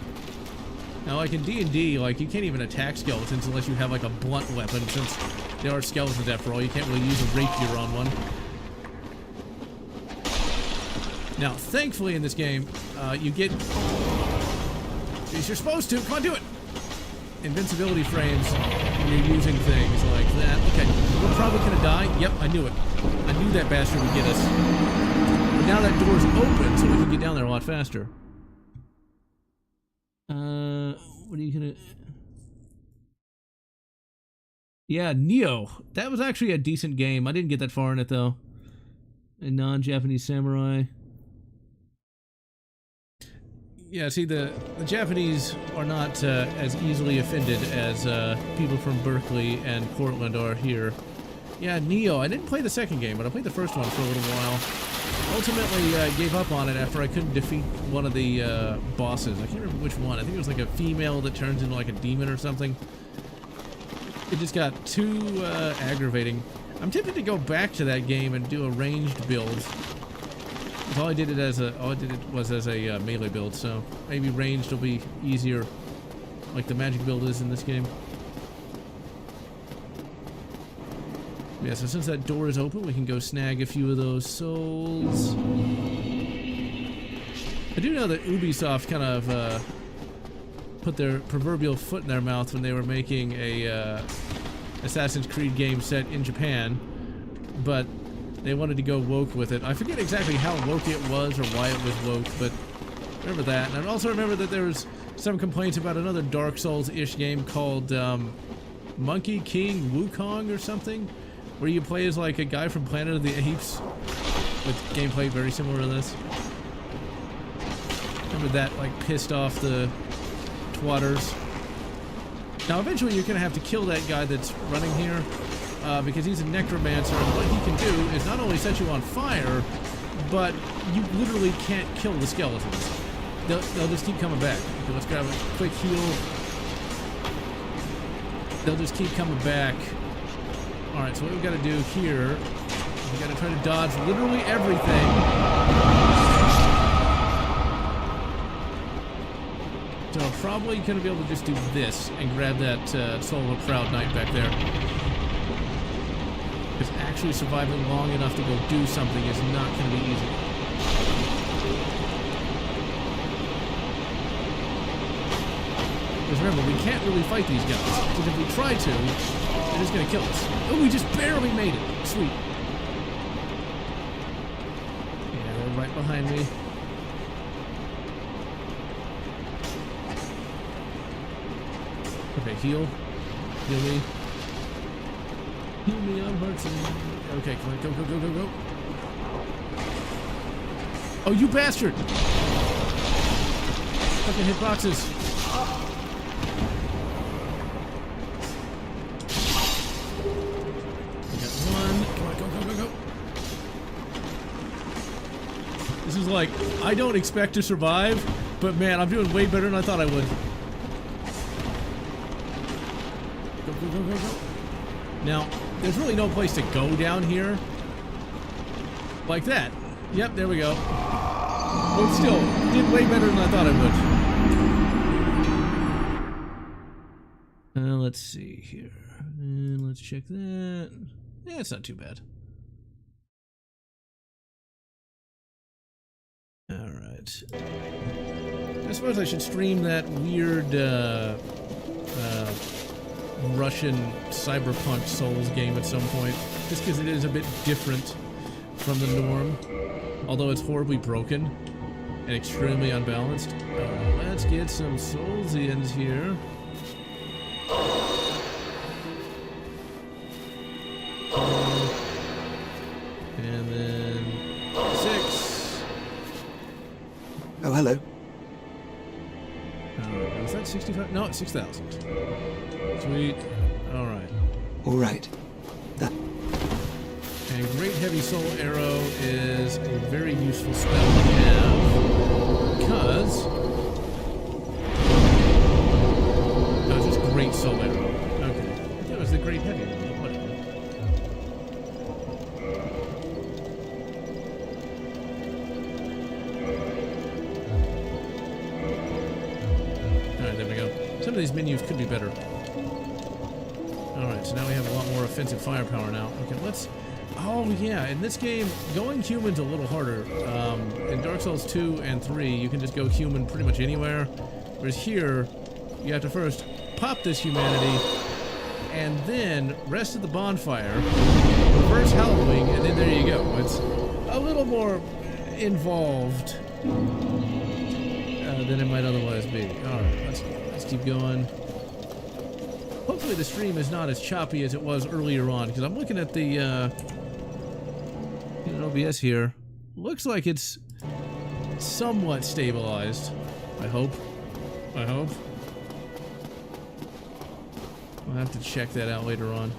Now, like in D&D, like, you can't even attack skeletons unless you have, like, a blunt weapon, since they are skeletons after all. You can't really use a rapier on one. Now, thankfully in this game, you get... You're supposed to! Come on, do it! Invincibility frames when you're using things like that. Okay, we're probably gonna die. Yep, I knew it. I knew that bastard would get us. But now that door's open, so we can get down there a lot faster. What are you gonna... Yeah, Neo. That was actually a decent game. I didn't get that far in it, though. A non-Japanese samurai. Yeah, see, the Japanese are not as easily offended as people from Berkeley and Portland are here. Yeah, Neo. I didn't play the second game, but I played the first one for a little while. Ultimately, gave up on it after I couldn't defeat one of the bosses. I can't remember which one. I think it was like a female that turns into like a demon or something. It just got too aggravating. I'm tempted to go back to that game and do a ranged build. All I did it was as a melee build, so maybe ranged will be easier, like the magic build is in this game. Yeah, so since that door is open, we can go snag a few of those souls. I do know that Ubisoft kind of put their proverbial foot in their mouth when they were making a Assassin's Creed game set in Japan, but they wanted to go woke with it. I forget exactly how woke it was or why it was woke, but remember that. And I also remember that there was some complaints about another Dark Souls-ish game called Monkey King Wukong or something, where you play as like a guy from Planet of the Apes with gameplay very similar to this. Remember that like pissed off the twatters. Now eventually you're gonna have to kill that guy that's running here, because he's a necromancer, and what he can do is not only set you on fire, but you literally can't kill the skeletons. They'll just keep coming back. Okay, let's grab a quick heal. They'll just keep coming back. Alright, so what we've got to do here, we've got to try to dodge literally everything. So I'm probably going to be able to just do this and grab that Soul of a Proud Knight back there. Because actually surviving long enough to go do something is not going to be easy. Because remember, we can't really fight these guys. Because if we try to, they're just going to kill us. Oh, we just barely made it. Sweet. Yeah, they're right behind me. Okay, heal. Heal me. Heal me, I'm hurting. Okay, come on, go, go, go, go, go. Oh, you bastard! Fucking hit boxes. We got one. Come on, go, go, go, go. This is like, I don't expect to survive, but man, I'm doing way better than I thought I would. Go, go, go, go, go. Now, there's really no place to go down here. Like that. Yep, there we go. But still, did way better than I thought I would. Let's see here. And let's check that. Yeah, it's not too bad. Alright. I suppose I should stream that weird Russian cyberpunk Souls game at some point, just because it is a bit different from the norm, although it's horribly broken and extremely unbalanced. Let's get some Soulsians here. And then 6. Oh, hello. Alright, was that 65? No, it's 6,000. Sweet. Alright. All right. And Great Heavy Soul Arrow is a very useful spell to have because... No, it's just Great Soul Arrow. Okay. I thought it was the Great Heavy one, but whatever. Alright, there we go. Some of these menus could be better. Alright, so now we have a lot more offensive firepower now. Okay, let's... Oh, yeah, in this game, going human's a little harder. In Dark Souls 2 and 3, you can just go human pretty much anywhere. Whereas here, you have to first pop this humanity, and then rest at the bonfire, reverse hallowing, and then there you go. It's a little more involved than it might otherwise be. Alright, let's keep going. Hopefully the stream is not as choppy as it was earlier on, because I'm looking at the OBS here. Looks like it's somewhat stabilized. I hope. I'll have to check that out later on.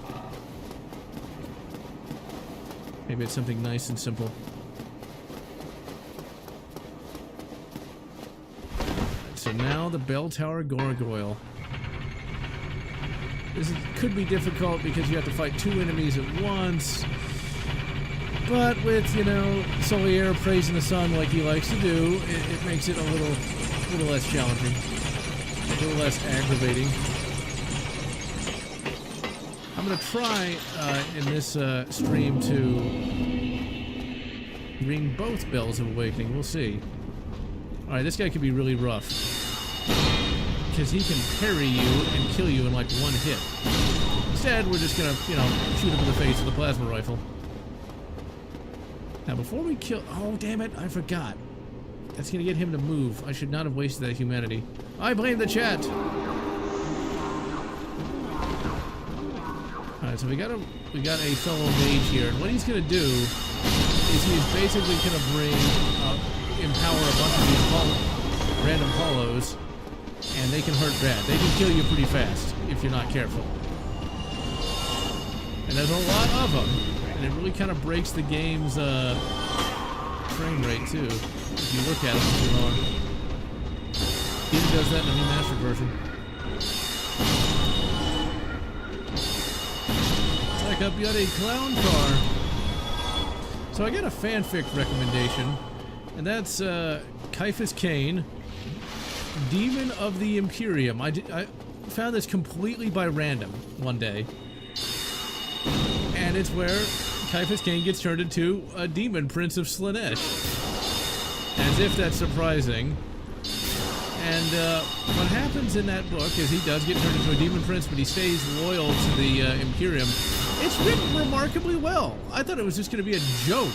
Maybe it's something nice and simple. So now the Bell Tower Gargoyle. This could be difficult because you have to fight 2 enemies at once. But with, you know, Solier praising the sun like he likes to do, it makes it a little less challenging. A little less aggravating. I'm going to try in this stream to ring both Bells of Awakening. We'll see. Alright, this guy could be really rough. Because he can parry you and kill you in like 1 hit. Instead, we're just gonna, you know, shoot him in the face with a plasma rifle. Now, before we kill... Oh, damn it, I forgot. That's gonna get him to move. I should not have wasted that humanity. I blame the chat! Alright, so we got a fellow mage here, and what he's gonna do is he's basically gonna bring... empower a bunch of these random hollows, and they can hurt bad. They can kill you pretty fast if you're not careful. And there's a lot of them, and it really kind of breaks the game's frame rate too, if you look at it for too long. Even does that in the remastered version. It's like a bloody clown car. So I got a fanfic recommendation, and that's Caiaphas Cain, Demon of the Imperium. I found this completely by random one day. And it's where Caiaphas Cain gets turned into a demon prince of Slaanesh. As if that's surprising. And what happens in that book is he does get turned into a demon prince, but he stays loyal to the Imperium. It's written remarkably well. I thought it was just going to be a joke,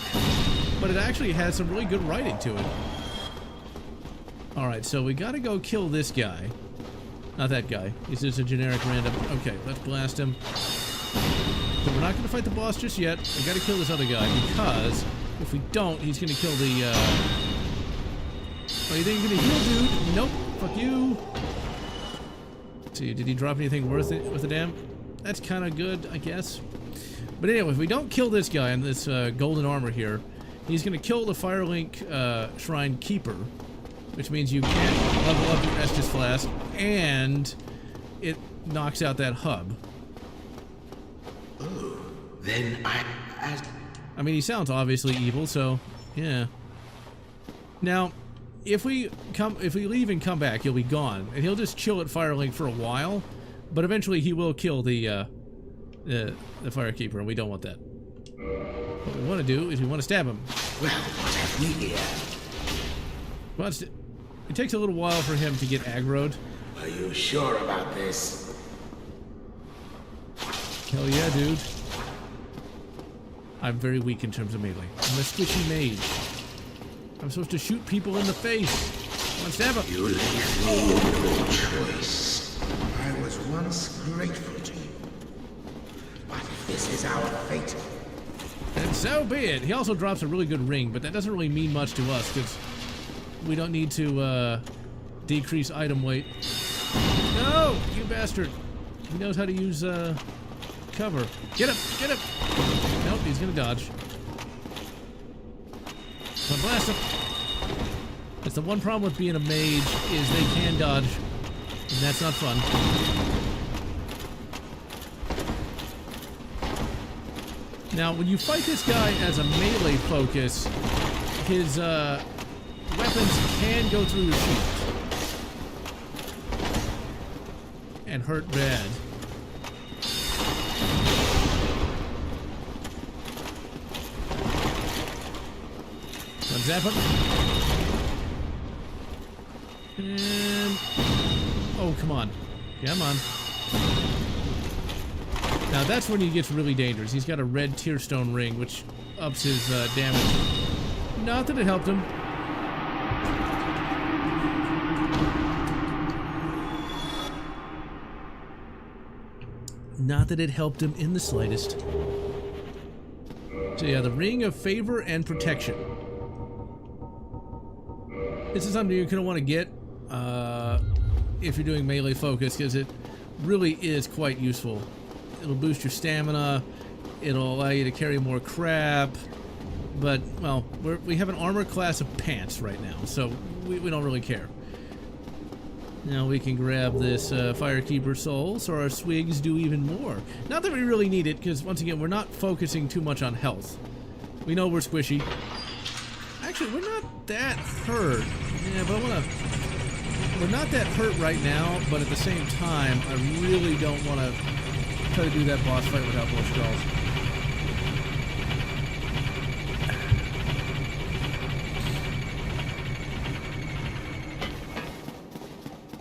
but it actually has some really good writing to it. Alright, so we gotta go kill this guy. Not that guy. He's just a generic random... Okay, let's blast him. But we're not gonna fight the boss just yet. We gotta kill this other guy, because if we don't, he's gonna kill the, Oh, you think you're gonna heal, dude? Nope. Fuck you. Let's see, did he drop anything worth it with the damn? That's kinda good, I guess. But anyway, if we don't kill this guy in this golden armor here, he's gonna kill the Firelink Shrine Keeper, which means you can't level up your Estus Flask, and it knocks out that hub. Oh, then I mean, he sounds obviously evil, so yeah. Now, if we leave and come back, he'll be gone, and he'll just chill at Firelink for a while, but eventually he will kill the Firekeeper, and we don't want that. What we want to do is we want to stab him. Well, what have we here? Well, it takes a little while for him to get aggroed. Are you sure about this? Hell yeah, dude. I'm very weak in terms of melee. I'm a squishy mage. I'm supposed to shoot people in the face. Come on, stab him. You leave me no choice. I was once grateful to you. But if this is our fate... And so be it. He also drops a really good ring, but that doesn't really mean much to us, because we don't need to decrease item weight. No! You bastard! He knows how to use cover. Get him! Get him! Nope, he's gonna dodge. So blast him! That's the one problem with being a mage, is they can dodge, and that's not fun. Now, when you fight this guy as a melee focus, his weapons can go through your shield and hurt bad. Zap him. And... oh, come on. Come on. Now that's when he gets really dangerous. He's got a red tearstone ring, which ups his damage. Not that it helped him. Not that it helped him in the slightest. So yeah, the Ring of Favor and Protection. This is something you're going to want to get if you're doing melee focus, because it really is quite useful. It'll boost your stamina, it'll allow you to carry more crap, but, well, we have an armor class of pants right now, so we don't really care. Now we can grab this Firekeeper Soul, so our swigs do even more. Not that we really need it, because, once again, we're not focusing too much on health. We know we're squishy. Actually, we're not that hurt. Yeah, but we're not that hurt right now, but at the same time, I really don't want to try to do that boss fight without more skulls.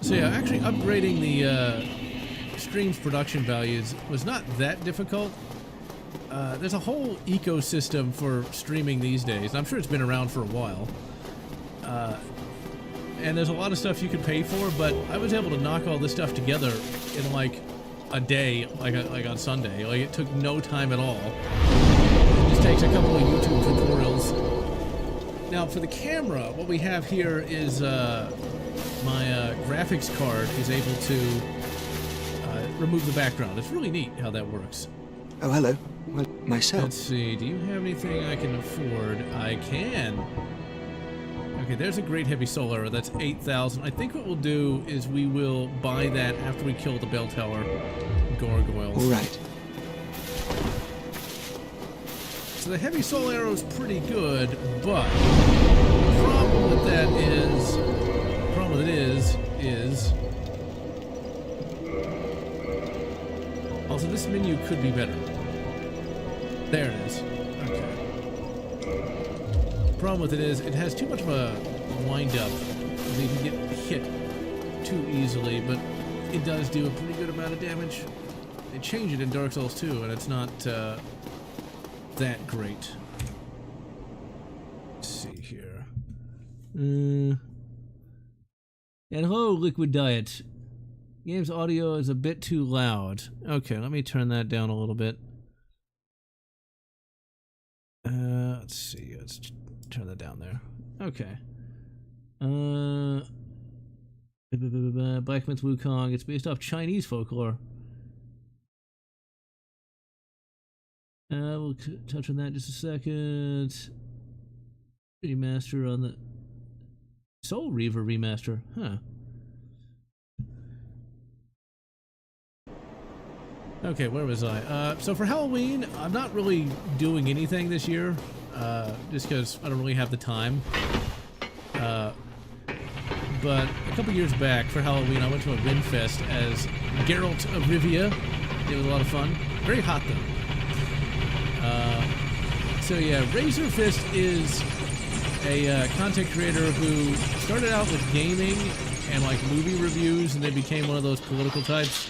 So yeah, actually upgrading the stream's production values was not that difficult. There's a whole ecosystem for streaming these days. I'm sure it's been around for a while. And there's a lot of stuff you can pay for, but I was able to knock all this stuff together in like a day, like on Sunday. Like, it took no time at all. It just takes a couple of YouTube tutorials. Now for the camera, what we have here is my graphics card is able to remove the background. It's really neat how that works. Oh, hello. Well, myself. Let's see, do you have anything I can afford? I can. Okay, there's a great heavy soul arrow. That's 8,000. I think what we'll do is we will buy that after we kill the bell tower gargoyles. All right. So the heavy soul arrow is pretty good, but the problem with that is... the problem with it is... also, this menu could be better. There it is. Okay. The problem with it is it has too much of a wind-up. So you can get hit too easily, but it does do a pretty good amount of damage. They change it in Dark Souls 2, and it's not that great. Let's see here. And hello, Liquid Diet. Game's audio is a bit too loud. Okay, let me turn that down a little bit. Let's see. Let's turn that down there. Okay. Black Myth Wukong. It's based off Chinese folklore. We'll touch on that in just a second. Remaster on the Soul Reaver remaster. Huh. Okay, where was I? So for Halloween, I'm not really doing anything this year, just because I don't really have the time. But a couple years back for Halloween, I went to a Rinfest as Geralt of Rivia. It was a lot of fun. Very hot though. So yeah, Razor Fist is a content creator who started out with gaming and like movie reviews, and then became one of those political types.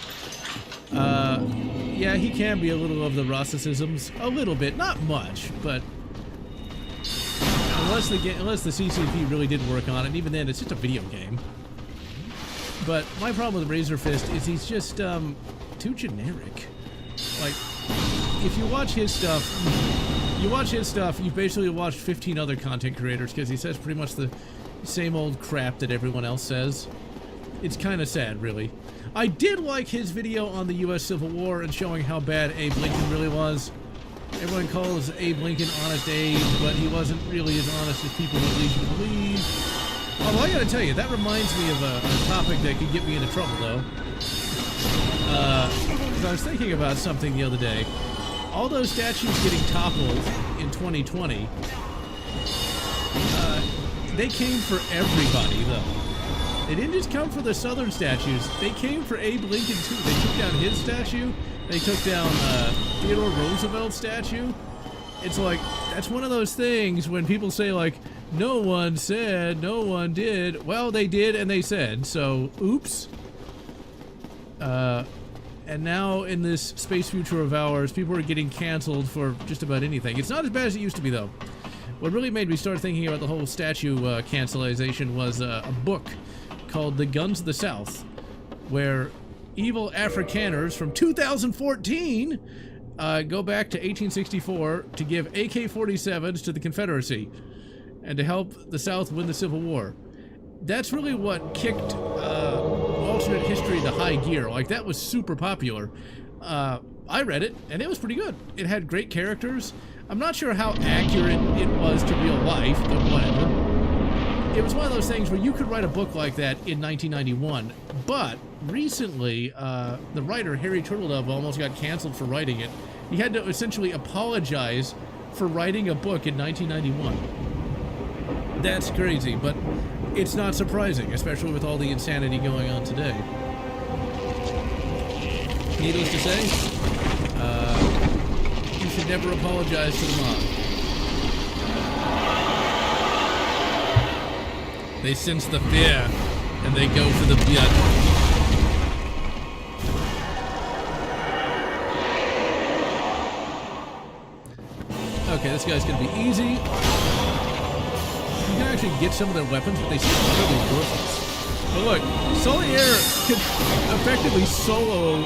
Yeah, he can be a little of the Rossicisms, a little bit, not much, but unless the CCP really did work on it, and even then, it's just a video game. But my problem with Razor Fist is he's just too generic. Like, if you watch his stuff, you've basically watched 15 other content creators because he says pretty much the same old crap that everyone else says. It's kind of sad, really. I did like his video on the U.S. Civil War and showing how bad Abe Lincoln really was. Everyone calls Abe Lincoln Honest Abe, but he wasn't really as honest as people would lead you to believe. Although I gotta tell you, that reminds me of a topic that could get me into trouble, though. Because I was thinking about something the other day. All those statues getting toppled in 2020, they came for everybody, though. They didn't just come for the Southern statues. They came for Abe Lincoln, too. They took down his statue. They took down Theodore Roosevelt's statue. It's like, that's one of those things when people say, like, no one said, no one did. Well, they did and they said, so, oops. And now in this space future of ours, people are getting canceled for just about anything. It's not as bad as it used to be, though. What really made me start thinking about the whole statue cancelization was a book called The Guns of the South, where evil Afrikaners from 2014 go back to 1864 to give AK-47s to the Confederacy and to help the South win the Civil War. That's really what kicked alternate history into high gear. Like, that was super popular. I read it, and it was pretty good. It had great characters. I'm not sure how accurate it was to real life, but whatever. It was one of those things where you could write a book like that in 1991, but recently, the writer, Harry Turtledove, almost got canceled for writing it. He had to essentially apologize for writing a book in 1991. That's crazy, but it's not surprising, especially with all the insanity going on today. Needless to say, you should never apologize to the mob. They sense the fear, and they go for the blood. Okay, this guy's gonna be easy. You can actually get some of their weapons, but they seem really worthless. But look, Solier can effectively solo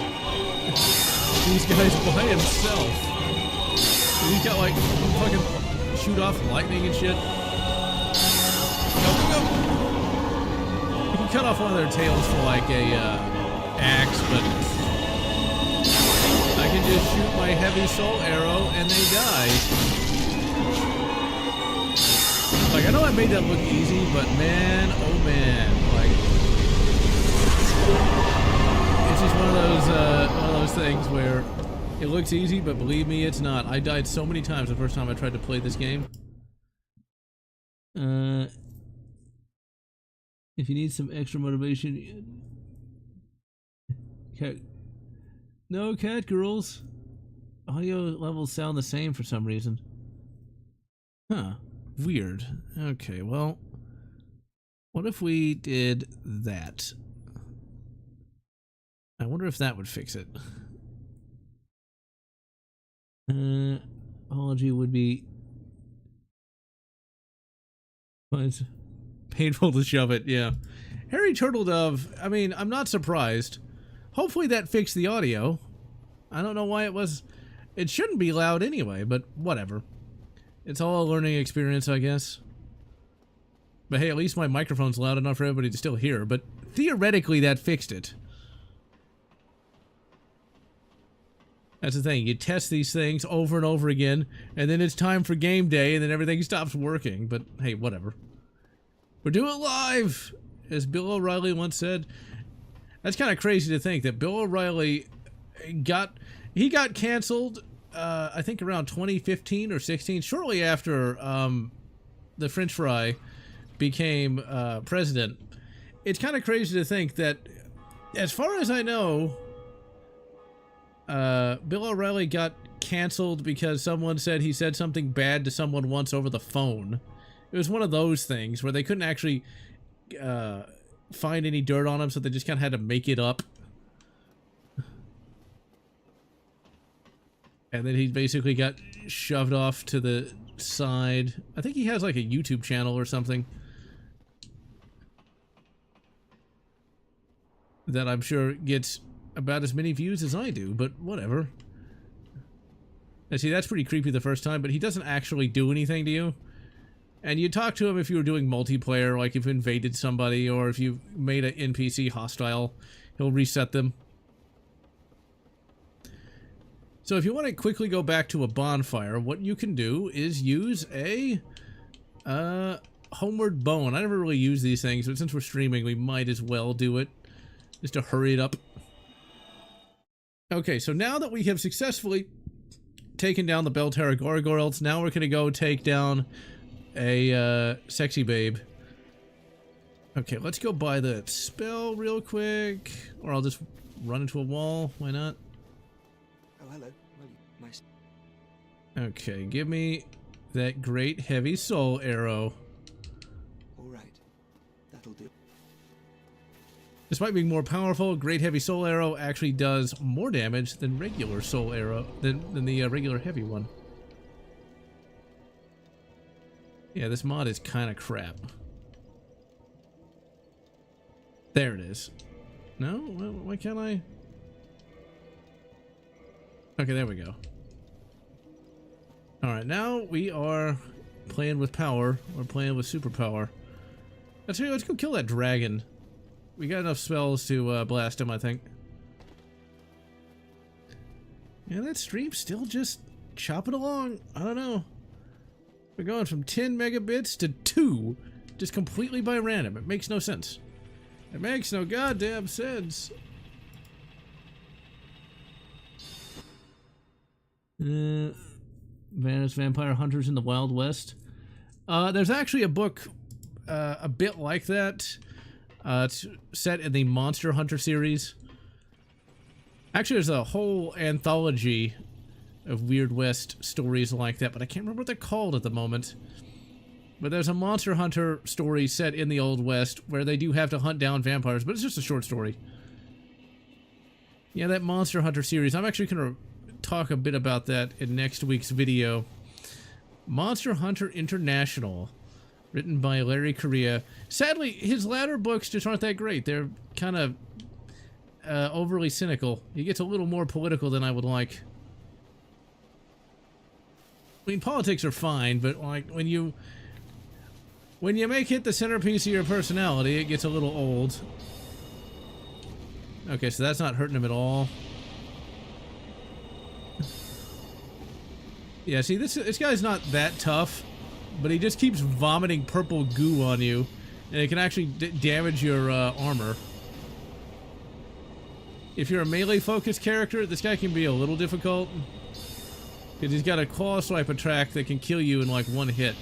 these guys by himself. He's got like fucking shoot off lightning and shit. Go, go, go! You can cut off one of their tails for like a axe, but I can just shoot my heavy soul arrow and they die. Like, I know I made that look easy, but man, oh man, like, it's just one of those things where it looks easy, but believe me, it's not. I died so many times the first time I tried to play this game. If you need some extra motivation, no cat girls. Audio levels sound the same for some reason. Huh. Weird. Okay, well, what if we did that? I wonder if that would fix it. Apology would be it's painful to shove it, yeah. Harry Turtledove, I mean, I'm not surprised. Hopefully that fixed the audio. I don't know why it shouldn't be loud anyway, but whatever. It's all a learning experience, I guess. But hey, at least my microphone's loud enough for everybody to still hear, but theoretically that fixed it. That's the thing, you test these things over and over again, and then it's time for game day, and then everything stops working, but hey, whatever. We're doing it live, as Bill O'Reilly once said. That's kind of crazy to think that Bill O'Reilly got canceled, I think around 2015 or 16, shortly after the French fry became president. It's kind of crazy to think that, as far as I know, Bill O'Reilly got canceled because someone said he said something bad to someone once over the phone It was one of those things where they couldn't actually find any dirt on him, so they just kind of had to make it up. And then he basically got shoved off to the side. I think he has like a YouTube channel or something that I'm sure gets about as many views as I do, but whatever. And see, that's pretty creepy the first time, but he doesn't actually do anything to you. And you talk to him if you were doing multiplayer, like if you invaded somebody or if you made an NPC hostile, he'll reset them. So if you want to quickly go back to a bonfire, what you can do is use a homeward bone. I never really use these things, but since we're streaming, we might as well do it, just to hurry it up. Okay, so now that we have successfully taken down the Belterra gargoyles, now we're going to go take down a sexy babe. Okay, let's go buy the spell real quick, or I'll just run into a wall. Why not? Oh, hello. Well, nice. Okay, give me that great heavy soul arrow. All right. That'll do. Despite being more powerful, great heavy soul arrow actually does more damage than regular soul arrow, than the regular heavy one. Yeah, this mod is kind of crap. There it is. No? Why can't I? Okay, there we go. Alright, now we are playing with power. We're playing with superpower. Let's go kill that dragon. We got enough spells to blast him, I think. Yeah, that stream's still just chopping along. I don't know. We're going from 10 megabits to 2, just completely by random. It makes no sense. It makes no goddamn sense. There's vampire hunters in the Wild West. There's actually a book a bit like that. It's set in the Monster Hunter series. Actually, there's a whole anthology of Weird West stories like that, but I can't remember what they're called at the moment. But there's a Monster Hunter story set in the Old West where they do have to hunt down vampires, but it's just a short story. Yeah, that Monster Hunter series. I'm actually going to talk a bit about that in next week's video. Monster Hunter International, written by Larry Correia. Sadly, his latter books just aren't that great. They're kind of overly cynical. He gets a little more political than I would like. I mean, politics are fine, but like when you make it the centerpiece of your personality, it gets a little old. Okay, so that's not hurting him at all. Yeah, see, this guy's not that tough, but he just keeps vomiting purple goo on you, and it can actually damage your armor. If you're a melee-focused character, this guy can be a little difficult, because he's got a claw swipe attack that can kill you in like one hit.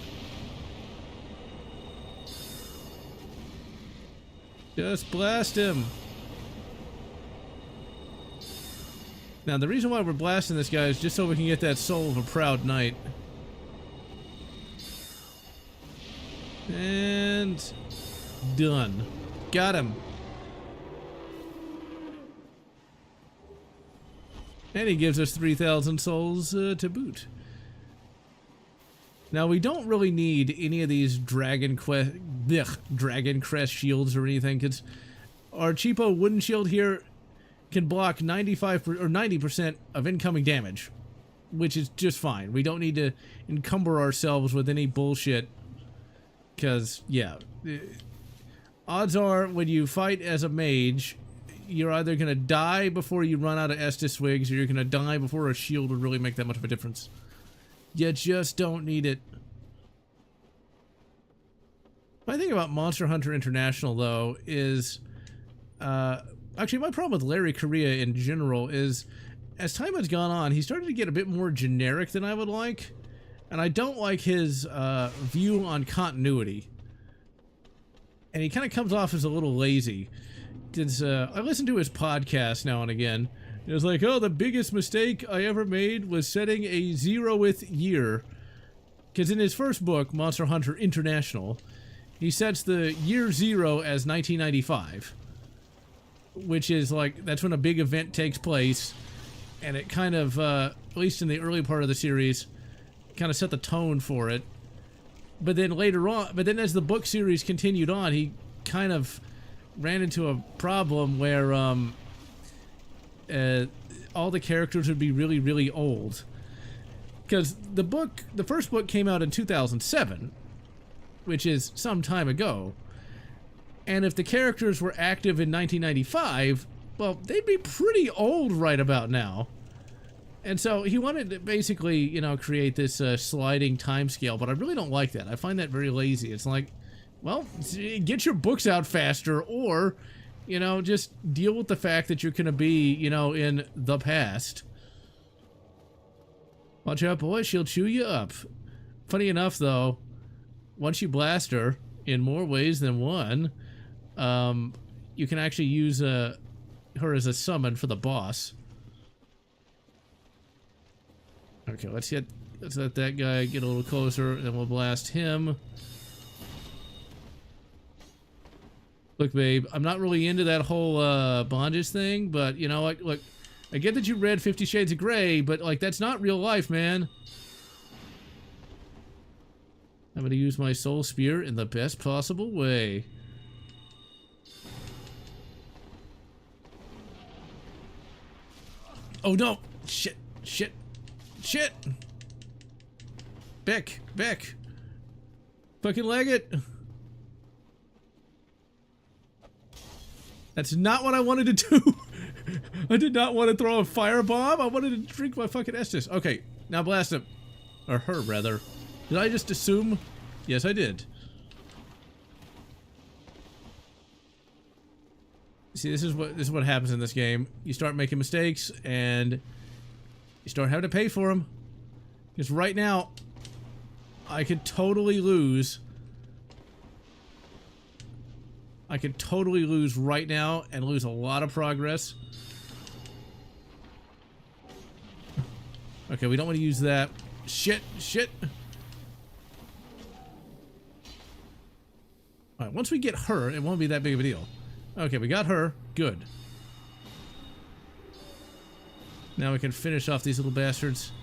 Just blast him. Now, the reason why we're blasting this guy is just so we can get that soul of a proud knight. And done. Got him. And he gives us 3,000 souls to boot. Now, we don't really need any of these Dragon Crest shields or anything, because our cheapo wooden shield here can block 95 or 90% of incoming damage, which is just fine. We don't need to encumber ourselves with any bullshit, because, yeah, odds are when you fight as a mage, you're either going to die before you run out of Estus Swigs, or you're going to die before a shield would really make that much of a difference. You just don't need it. My thing about Monster Hunter International, though, is... actually, my problem with Larry Correia in general is, as time has gone on, he started to get a bit more generic than I would like, and I don't like his view on continuity. And he kind of comes off as a little lazy. I listen to his podcast now and again. It was like, oh, the biggest mistake I ever made was setting a 0th year. because in his first book, Monster Hunter International, he sets the year 0 as 1995, which is like, that's when a big event takes place, and it kind of, at least in the early part of the series, kind of set the tone for it. But then later on, as the book series continued on, he kind of ran into a problem where all the characters would be really, really old. Because the first book came out in 2007, which is some time ago. And if the characters were active in 1995, well, they'd be pretty old right about now. And so he wanted to basically, you know, create this sliding time scale, but I really don't like that. I find that very lazy. It's like, well, get your books out faster, or, you know, just deal with the fact that you're going to be, you know, in the past. Watch out, boy, she'll chew you up. Funny enough, though, once you blast her, in more ways than one, you can actually use her as a summon for the boss. Okay, let's let that guy get a little closer, and then we'll blast him. Look, babe, I'm not really into that whole bondage thing, but you know, look, I get that you read 50 Shades of Grey, but like, that's not real life, man. I'm gonna use my soul spear in the best possible way. Oh no! Shit! Shit! Shit! Beck! Fucking leg it! That's not what I wanted to do! I did not want to throw a firebomb. I wanted to drink my fucking Estus. Okay, now blast him. Or her, rather. Did I just assume? Yes, I did. See, this is what happens in this game. You start making mistakes, and you start having to pay for them. Because right now, I could totally lose. I could totally lose right now and lose a lot of progress. Okay, we don't want to use that. Shit. Alright, once we get her, it won't be that big of a deal. Okay, we got her. Good. Now we can finish off these little bastards.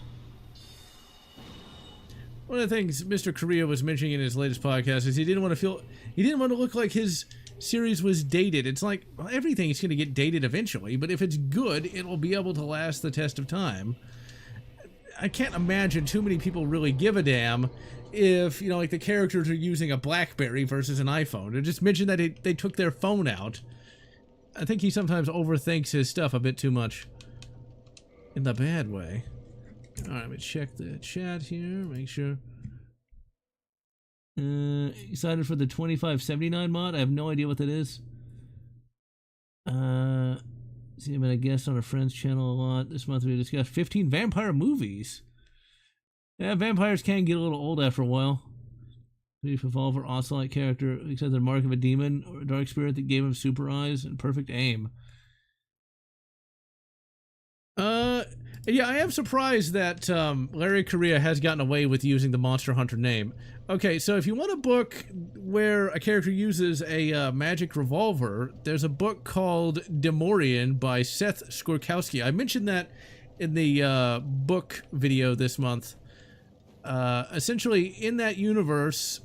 One of the things Mr. Korea was mentioning in his latest podcast is he didn't want to look like his series was dated. It's like, well, everything's going to get dated eventually, but if it's good, it will be able to last the test of time. I can't imagine too many people really give a damn if, you know, like the characters are using a BlackBerry versus an iPhone. Or just mention that they took their phone out. I think he sometimes overthinks his stuff a bit too much. In the bad way. Alright, let me check the chat here, make sure. Excited for the 2579 mod? I have no idea what that is. See, I'm gonna guest on a friend's channel a lot. This month we discussed 15 vampire movies. Yeah, vampires can get a little old after a while. Brief Evolver, Ocelot character, except the mark of a demon or a dark spirit that gave him super eyes and perfect aim. Yeah, I am surprised that Larry Correia has gotten away with using the Monster Hunter name. Okay, so if you want a book where a character uses a magic revolver, there's a book called Demorian by Seth Skorkowski. I mentioned that in the book video this month. Essentially, in that universe,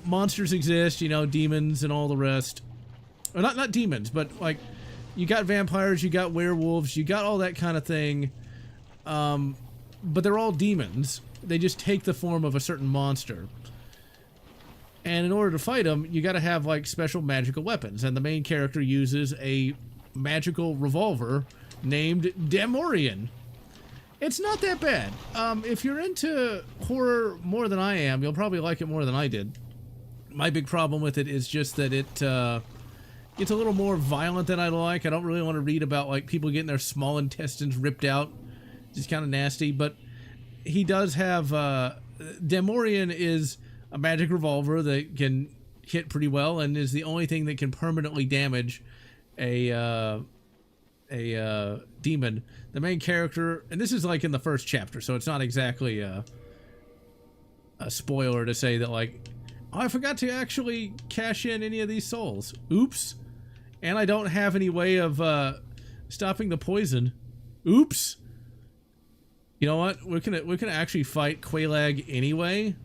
monsters exist, you know, demons and all the rest. Or not demons, but like, you got vampires, you got werewolves, you got all that kind of thing. But they're all demons. They just take the form of a certain monster. And in order to fight them, you gotta have like special magical weapons. And the main character uses a magical revolver named Demorian. It's not that bad. If you're into horror more than I am, you'll probably like it more than I did. My big problem with it is just that it's a little more violent than I like. I don't really want to read about like people getting their small intestines ripped out. It's just kind of nasty, but he does have Demorian is a magic revolver that can hit pretty well and is the only thing that can permanently damage a demon. The main character, and this is like in the first chapter, so it's not exactly a spoiler to say that, like, oh, I forgot to actually cash in any of these souls. Oops. And I don't have any way of stopping the poison. Oops. You know what? We're gonna actually fight Quelaag anyway.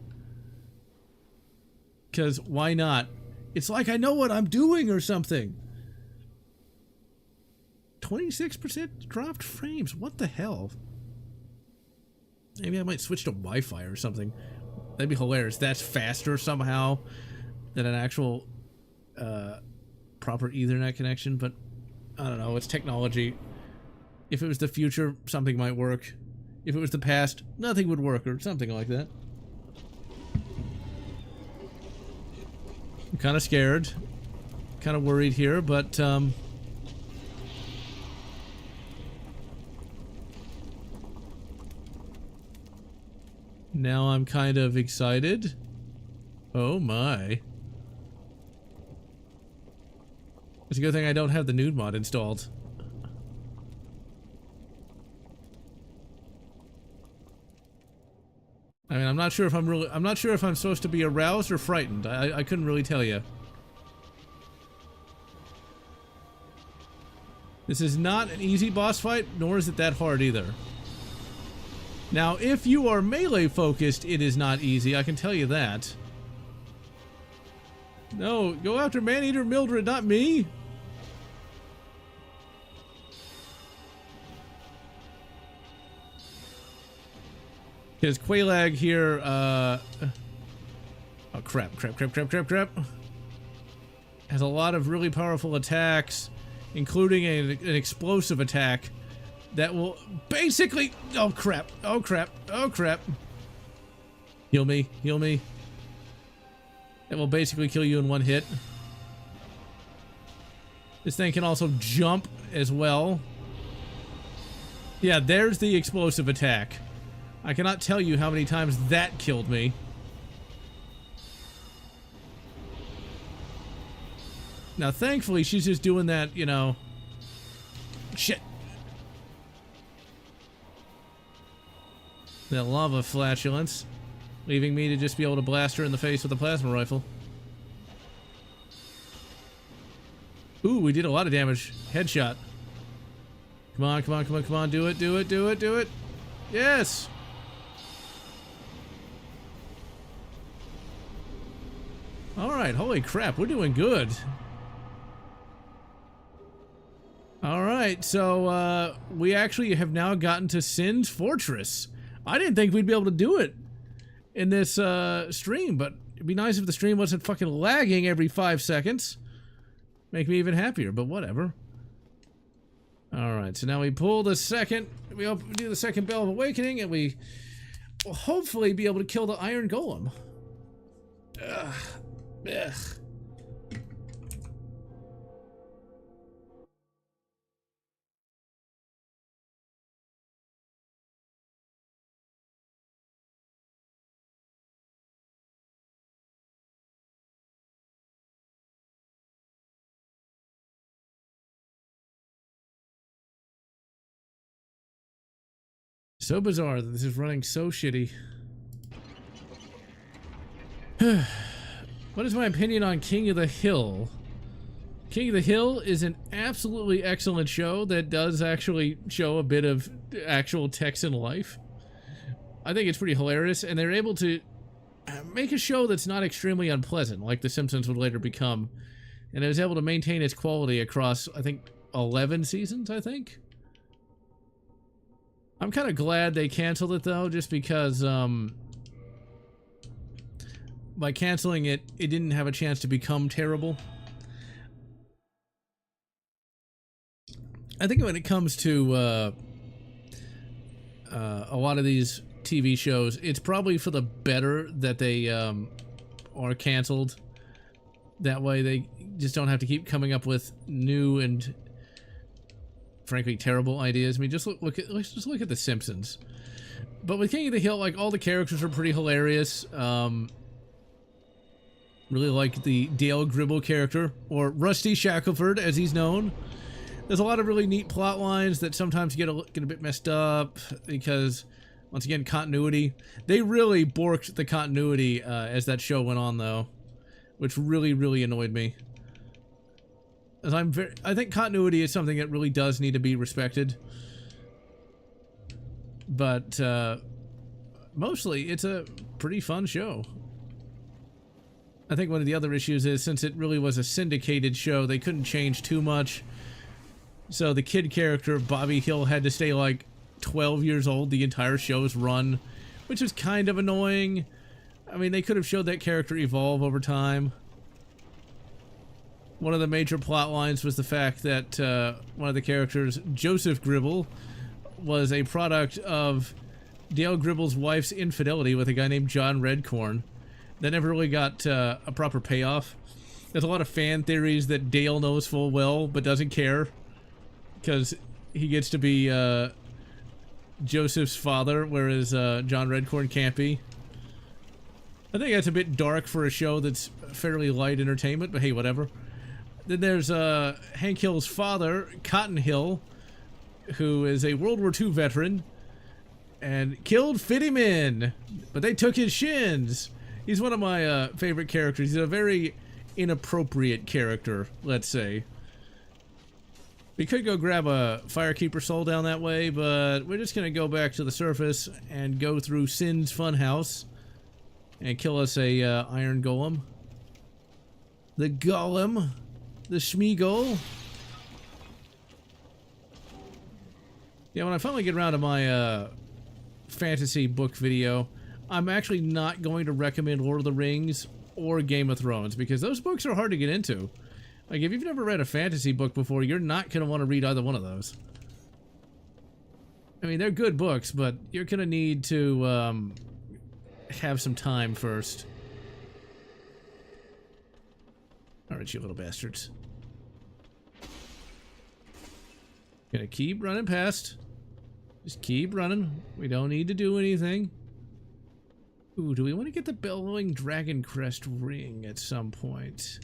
Because why not? It's like I know what I'm doing or something. 26% dropped frames. What the hell? Maybe I might switch to Wi-Fi or something. That'd be hilarious. That's faster somehow than an actual proper Ethernet connection, but I don't know. It's technology. If it was the future, something might work. If it was the past, nothing would work, or something like that. I'm kind of scared. Kind of worried here, but now I'm kind of excited. Oh my. It's a good thing I don't have the nude mod installed. I mean, I'm not sure if I'm supposed to be aroused or frightened. I couldn't really tell you. This is not an easy boss fight, nor is it that hard either. Now, if you are melee focused, it is not easy, I can tell you that. No, go after Maneater Mildred, not me! Because Quelaag here, oh crap, has a lot of really powerful attacks, including an explosive attack that will basically, oh crap. Heal me. That will basically kill you in one hit. This thing can also jump as well. Yeah, there's the explosive attack. I cannot tell you how many times that killed me. Now, thankfully, she's just doing that, you know... Shit. That lava flatulence, leaving me to just be able to blast her in the face with a plasma rifle. Ooh, we did a lot of damage. Headshot. Come on. Do it. Yes! Alright, holy crap, we're doing good. Alright, so, we actually have now gotten to Sin's Fortress. I didn't think we'd be able to do it in this, stream, but it'd be nice if the stream wasn't fucking lagging every 5 seconds. Make me even happier, but whatever. Alright, so now we pull the second, we do the second Bell of Awakening, and we will hopefully be able to kill the Iron Golem. Ugh. So bizarre that this is running so shitty. What is my opinion on King of the Hill? King of the Hill is an absolutely excellent show that does actually show a bit of actual Texan life. I think it's pretty hilarious, and they're able to make a show that's not extremely unpleasant, like The Simpsons would later become. And it was able to maintain its quality across, I think, 11 seasons, I think? I'm kind of glad they canceled it, though, just because, by canceling it, it didn't have a chance to become terrible. I think when it comes to a lot of these TV shows, it's probably for the better that they are canceled. That way they just don't have to keep coming up with new and frankly terrible ideas. I mean, let's just look at The Simpsons. But with King of the Hill, like, all the characters are pretty hilarious. Really like the Dale Gribble character, or Rusty Shackelford as he's known. There's a lot of really neat plot lines that sometimes get a bit messed up because Once again, continuity. They really borked the continuity as that show went on, though, which really, really annoyed me. As I think continuity is something that really does need to be respected. But mostly, it's a pretty fun show. I think one of the other issues is, since it really was a syndicated show, they couldn't change too much. So the kid character, Bobby Hill, had to stay like 12 years old the entire show's run, which is kind of annoying. I mean, they could have showed that character evolve over time. One of the major plot lines was the fact that one of the characters, Joseph Gribble, was a product of Dale Gribble's wife's infidelity with a guy named John Redcorn. That never really got a proper payoff. There's a lot of fan theories that Dale knows full well but doesn't care because he gets to be Joseph's father, whereas John Redcorn can't be. I think that's a bit dark for a show that's fairly light entertainment, but hey, whatever. Then there's Hank Hill's father, Cotton Hill, who is a World War II veteran and killed Fittyman, but they took his shins. He's one of my favorite characters. He's a very inappropriate character, let's say. We could go grab a Firekeeper soul down that way, but we're just gonna go back to the surface and go through Sin's Funhouse and kill us a Iron Golem. The Golem. The Schmeagol. Yeah, when I finally get around to my fantasy book video, I'm actually not going to recommend Lord of the Rings or Game of Thrones because those books are hard to get into. Like, if you've never read a fantasy book before, you're not going to want to read either one of those. I mean, they're good books, but you're going to need to have some time first. Alright, you little bastards. Gonna keep running past. Just keep running. We don't need to do anything. Ooh, do we want to get the Bellowing Dragon Crest ring at some point?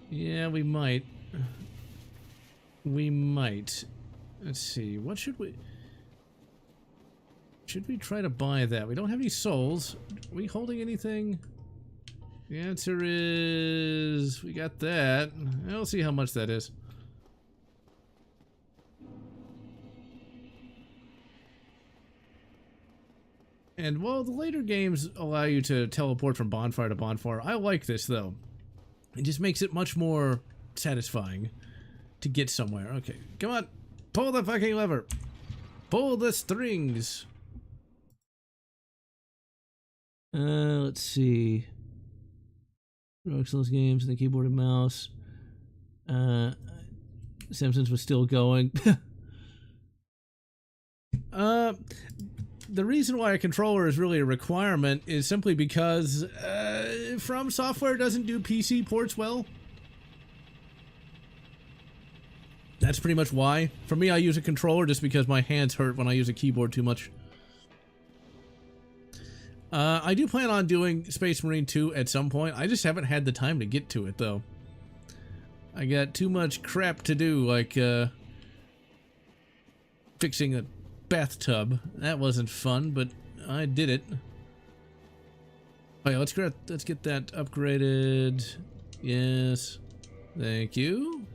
Yeah, we might. We might. Let's see. What should we... Should we try to buy that? We don't have any souls. Are we holding anything? The answer is... We got that. I'll see how much that is. And while the later games allow you to teleport from bonfire to bonfire, I like this though. It just makes it much more satisfying to get somewhere. Okay, come on. Pull the fucking lever. Pull the strings. Let's see. Roxel's games and the keyboard and mouse. Simpsons was still going. The reason why a controller is really a requirement is simply because From Software doesn't do PC ports well. That's pretty much why. For me, I use a controller just because my hands hurt when I use a keyboard too much. I do plan on doing Space Marine 2 at some point. I just haven't had the time to get to it, though. I got too much crap to do, like fixing a bathtub. That wasn't fun, but I did it. Oh yeah, let's get that upgraded. Yes. Thank you.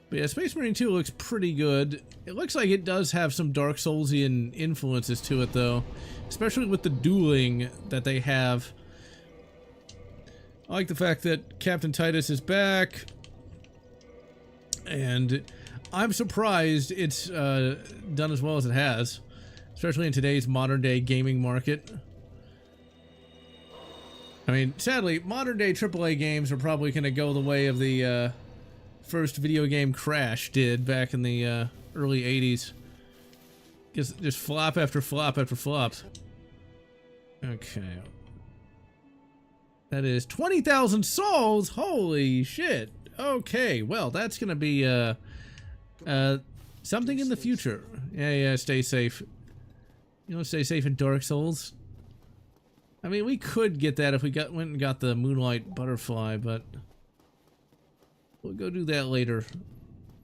But yeah, Space Marine 2 looks pretty good. It looks like it does have some Dark Soulsian influences to it, though. Especially with the dueling that they have. I like the fact that Captain Titus is back. And I'm surprised it's done as well as it has. Especially in today's modern-day gaming market. I mean, sadly, modern-day AAA games are probably going to go the way of the first video game Crash did back in the early 80s. Just flop after flop after flop. Okay. That is 20,000 souls! Holy shit! Okay, well, that's gonna be, something in the future. Yeah, stay safe. You know, stay safe in Dark Souls. I mean, we could get that if we went and got the Moonlight Butterfly, but we'll go do that later.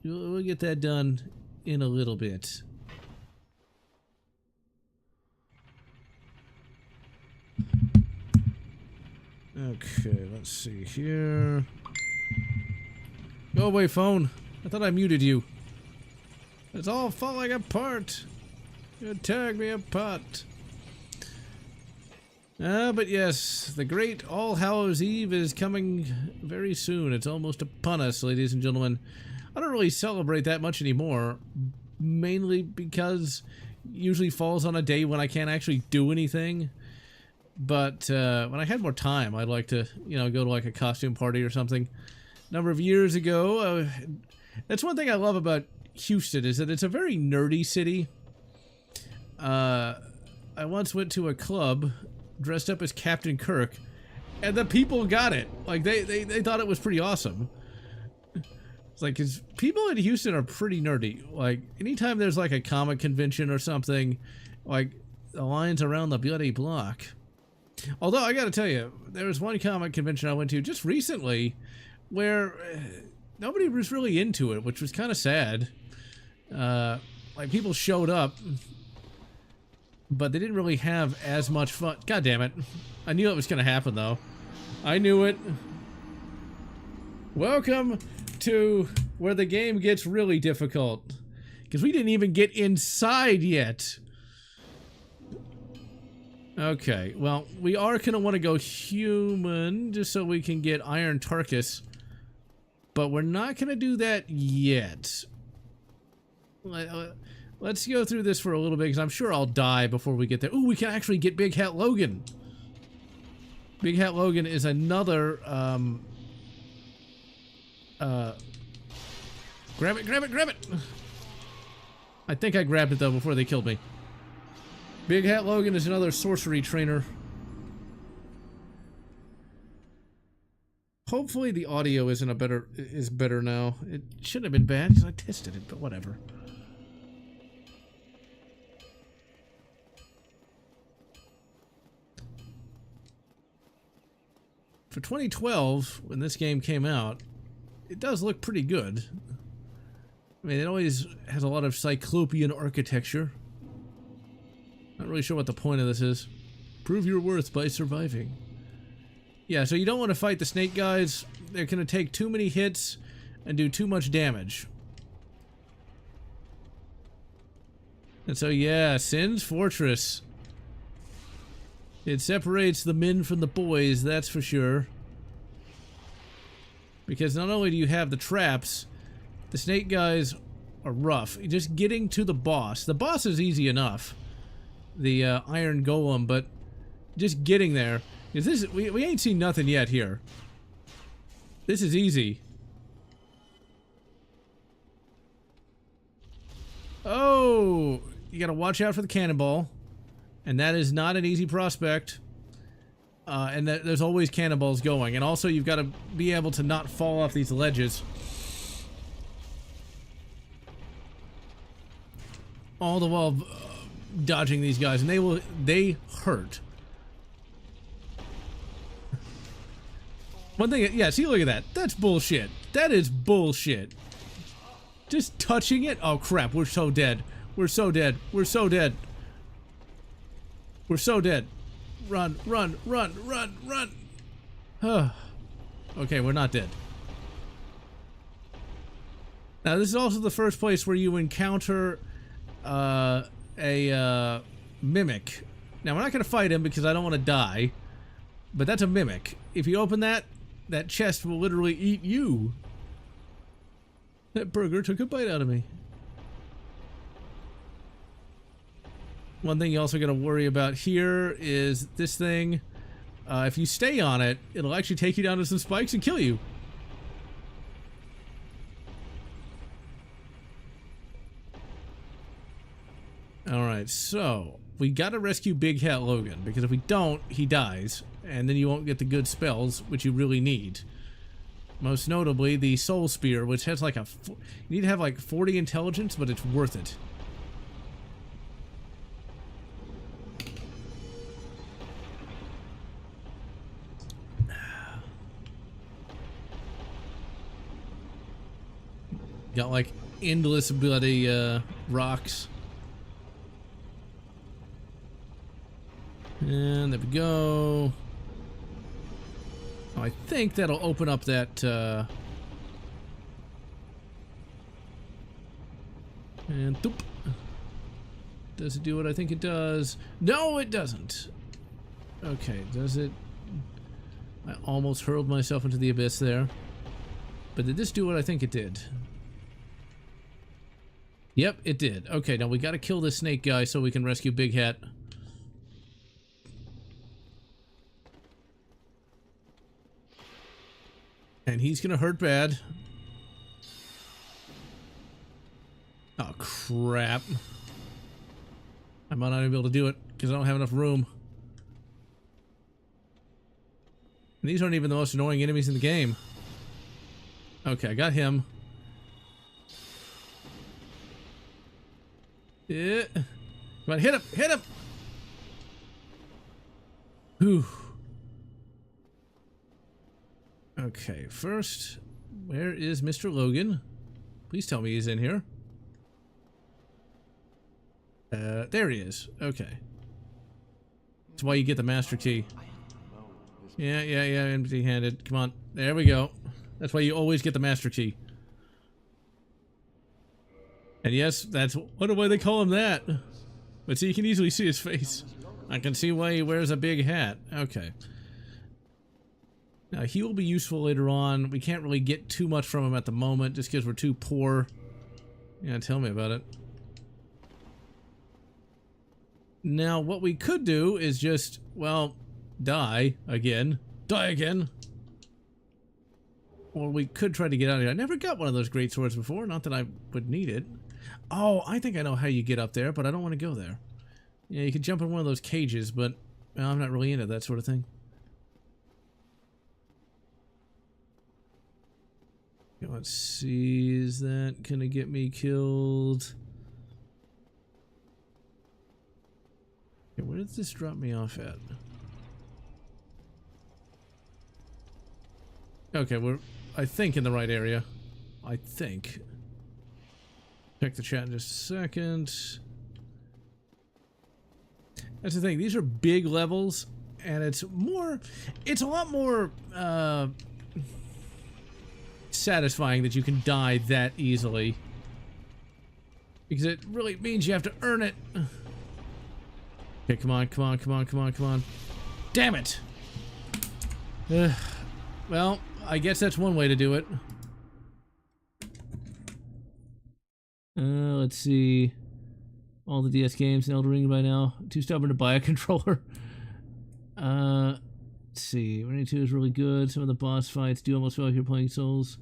We'll get that done in a little bit. Okay, let's see here. Go away, phone. I thought I muted you. It's all falling apart. You're tearing me apart. But yes, the great All Hallows Eve is coming very soon. It's almost upon us, ladies and gentlemen. I don't really celebrate that much anymore, mainly because it usually falls on a day when I can't actually do anything. But when I had more time, I'd like to, you know, go to like a costume party or something. A number of years ago, that's one thing I love about Houston, is that it's a very nerdy city. I once went to a club dressed up as Captain Kirk, and the people got it. Like, they thought it was pretty awesome. It's like, 'cause people in Houston are pretty nerdy. Like, anytime there's like a comic convention or something, like the lines around the bloody block. Although, I gotta tell you, there was one comic convention I went to just recently where nobody was really into it, which was kind of sad. Like, people showed up, but they didn't really have as much fun. God damn it. I knew it was going to happen, though. I knew it. Welcome to where the game gets really difficult. Because we didn't even get inside yet. Okay, well, we are going to want to go human just so we can get Iron Tarkus. But we're not going to do that yet. Let's go through this for a little bit, because I'm sure I'll die before we get there. Ooh, we can actually get Big Hat Logan. Big Hat Logan is another, grab it, grab it, grab it! I think I grabbed it, though, before they killed me. Big Hat Logan is another sorcery trainer. Hopefully the audio is better now. It shouldn't have been bad, because I tested it, but whatever. For 2012, when this game came out, it does look pretty good. I mean, it always has a lot of cyclopean architecture. Not really sure what the point of this is. Prove your worth by surviving. Yeah, so you don't want to fight the snake guys. They're going to take too many hits and do too much damage. And so, yeah, Sin's Fortress. It separates the men from the boys, that's for sure. Because not only do you have the traps, the snake guys are rough. Just getting to the boss. The boss is easy enough. The Iron Golem, but just getting there. Is this, we ain't seen nothing yet here. This is easy. Oh! You gotta watch out for the cannonball. And that is not an easy prospect. And there's always cannonballs going. And also, you've got to be able to not fall off these ledges. All the while dodging these guys. And they hurt. One thing, yeah, see, look at that. That's bullshit. That is bullshit. Just touching it? Oh, crap. We're so dead. We're so dead. We're so dead. We're so dead. Run, run, run, run, run. Okay, we're not dead. Now, this is also the first place where you encounter a mimic. Now, we're not going to fight him because I don't want to die. But that's a mimic. If you open that, that chest will literally eat you. That burger took a bite out of me. One thing you also got to worry about here is this thing. If you stay on it, it'll actually take you down to some spikes and kill you. Alright, so we got to rescue Big Hat Logan, because if we don't, he dies, and then you won't get the good spells, which you really need. Most notably, the Soul Spear, which has like a... You need to have like 40 intelligence, but it's worth it. Got like endless bloody rocks. And there we go. I think that'll open up that, and doop. Does it do what I think it does? No, it doesn't. Okay, does it? I almost hurled myself into the abyss there. But did this do what I think it did? Yep, it did. Okay, now we gotta kill this snake guy so we can rescue Big Hat. And he's gonna hurt bad. Oh, crap. I might not even be able to do it because I don't have enough room. And these aren't even the most annoying enemies in the game. Okay, I got him. Yeah. Come on, hit him! Hit him! Whew. Okay, first, where is Mr. Logan? Please tell me he's in here. There he is. Okay. That's why you get the master key. Yeah, empty-handed. Come on. There we go. That's why you always get the master key. And yes, that's why they call him that. But see, you can easily see his face. I can see why he wears a big hat. Okay. Now, he will be useful later on. We can't really get too much from him at the moment just because we're too poor. Yeah, tell me about it. Now, what we could do is just, well, die again. Die again. Or we could try to get out of here. I never got one of those great swords before. Not that I would need it. Oh, I think I know how you get up there, but I don't want to go there. Yeah, you could jump in one of those cages, but well, I'm not really into that sort of thing. Okay, let's see. Is that gonna get me killed? Okay, where did this drop me off at? Okay, we're, I think, in the right area. I think. Check the chat in just a second. That's the thing. These are big levels, and it's a lot more satisfying that you can die that easily. Because it really means you have to earn it. Okay, come on. Damn it! Well, I guess that's one way to do it. Let's see. All the DS games in Elden Ring by now. Too stubborn to buy a controller. Let's see. Running 2 is really good. Some of the boss fights do almost feel like you're playing Souls.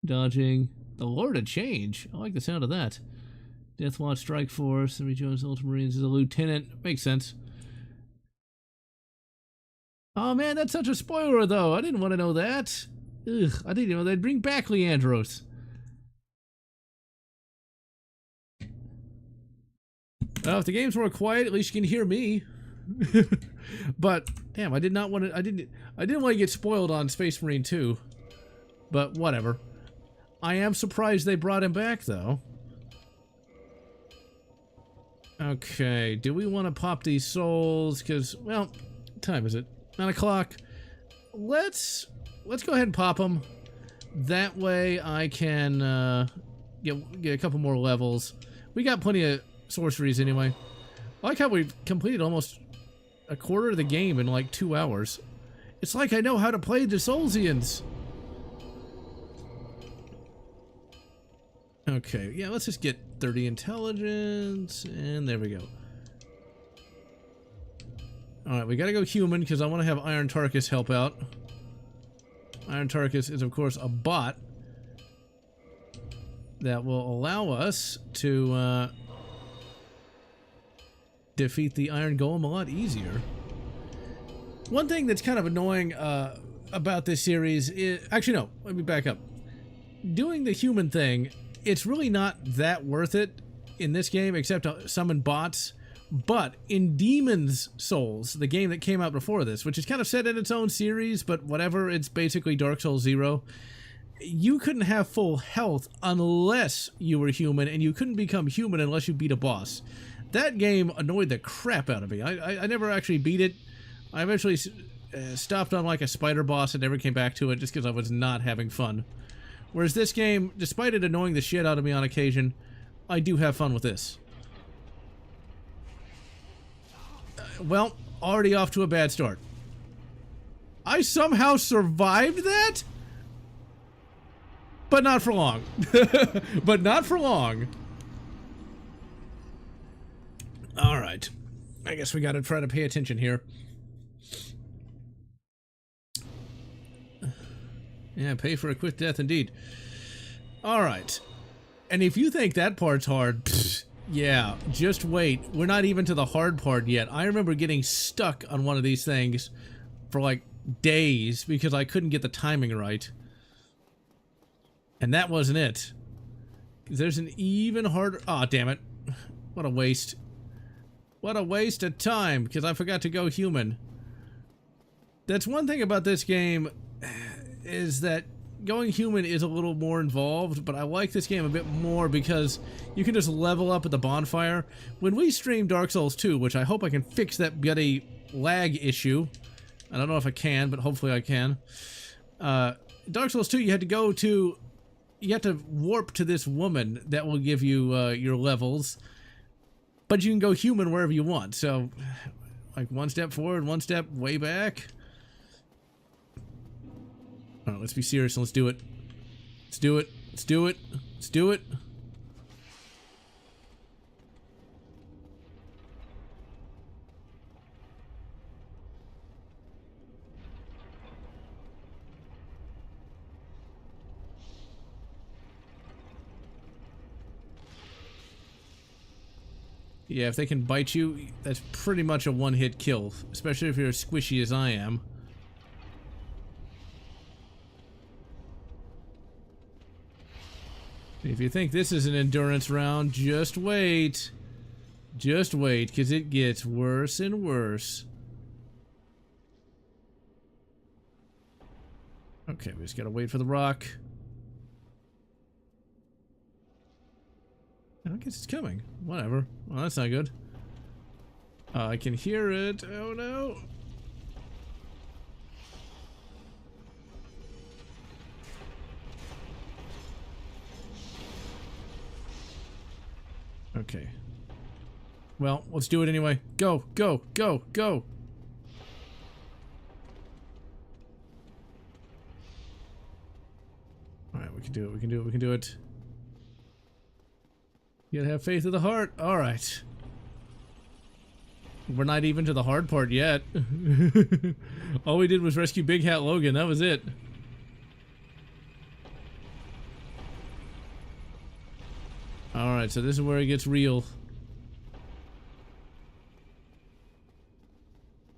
Dodging. The Lord of Change. I like the sound of that. Deathwatch Strike Force. Henry Jones Ultramarines is a lieutenant. Makes sense. Oh man, that's such a spoiler though. I didn't want to know that. Ugh, I didn't know they'd bring back Leandros. Well, if the game's more quiet, at least you can hear me. But damn, I did not want to. I didn't want to get spoiled on Space Marine 2. But whatever. I am surprised they brought him back though. Okay, do we want to pop these souls? Because, well, what time is it? 9 o'clock. Let's go ahead and pop them. That way I can get a couple more levels. We got plenty of sorceries anyway. I like how we completed almost a quarter of the game in like 2 hours. It's like I know how to play the Soulsians. Okay, yeah, let's just get 30 intelligence, and there we go. Alright, we gotta go human, because I want to have Iron Tarkus help out. Iron Tarkus is, of course, a bot that will allow us to defeat the Iron Golem a lot easier. One thing that's kind of annoying about this series is... Actually, no, let me back up. Doing the human thing, it's really not that worth it in this game, except to summon bots. But in Demon's Souls, the game that came out before this, which is kind of set in its own series, but whatever, it's basically Dark Souls 0, you couldn't have full health unless you were human, and you couldn't become human unless you beat a boss. That game annoyed the crap out of me. I never actually beat it. I eventually stopped on like a spider boss and never came back to it just because I was not having fun. Whereas this game, despite it annoying the shit out of me on occasion, I do have fun with this. Well, already off to a bad start. I somehow survived that? But not for long. But not for long. Alright. I guess we gotta try to pay attention here. Yeah, pay for a quick death indeed. Alright. And if you think that part's hard, pfft, yeah, just wait. We're not even to the hard part yet. I remember getting stuck on one of these things for like days because I couldn't get the timing right. And that wasn't it. There's an even harder... Aw, damn it. What a waste. What a waste of time, because I forgot to go human. That's one thing about this game, is that going human is a little more involved, but I like this game a bit more because you can just level up at the bonfire. When we stream Dark Souls 2, which I hope I can fix that bloody lag issue. I don't know if I can, but hopefully I can. Dark Souls 2, you had to go to... You have to warp to this woman that will give you your levels, but you can go human wherever you want. So, like one step forward, one step way back. All right, let's be serious and let's do it. Let's do it. Let's do it. Let's do it. Yeah, if they can bite you, that's pretty much a one-hit kill, especially if you're as squishy as I am. If you think this is an endurance round, just wait. Just wait, because it gets worse and worse. Okay, we just gotta wait for the rock. I guess it's coming. Whatever. Well, that's not good. I can hear it. Oh no. Okay. Well, let's do it anyway. Go, go, go, go. Alright, we can do it, we can do it, we can do it. You gotta have faith in the heart. Alright. We're not even to the hard part yet. All we did was rescue Big Hat Logan. That was it. Alright, so this is where it gets real.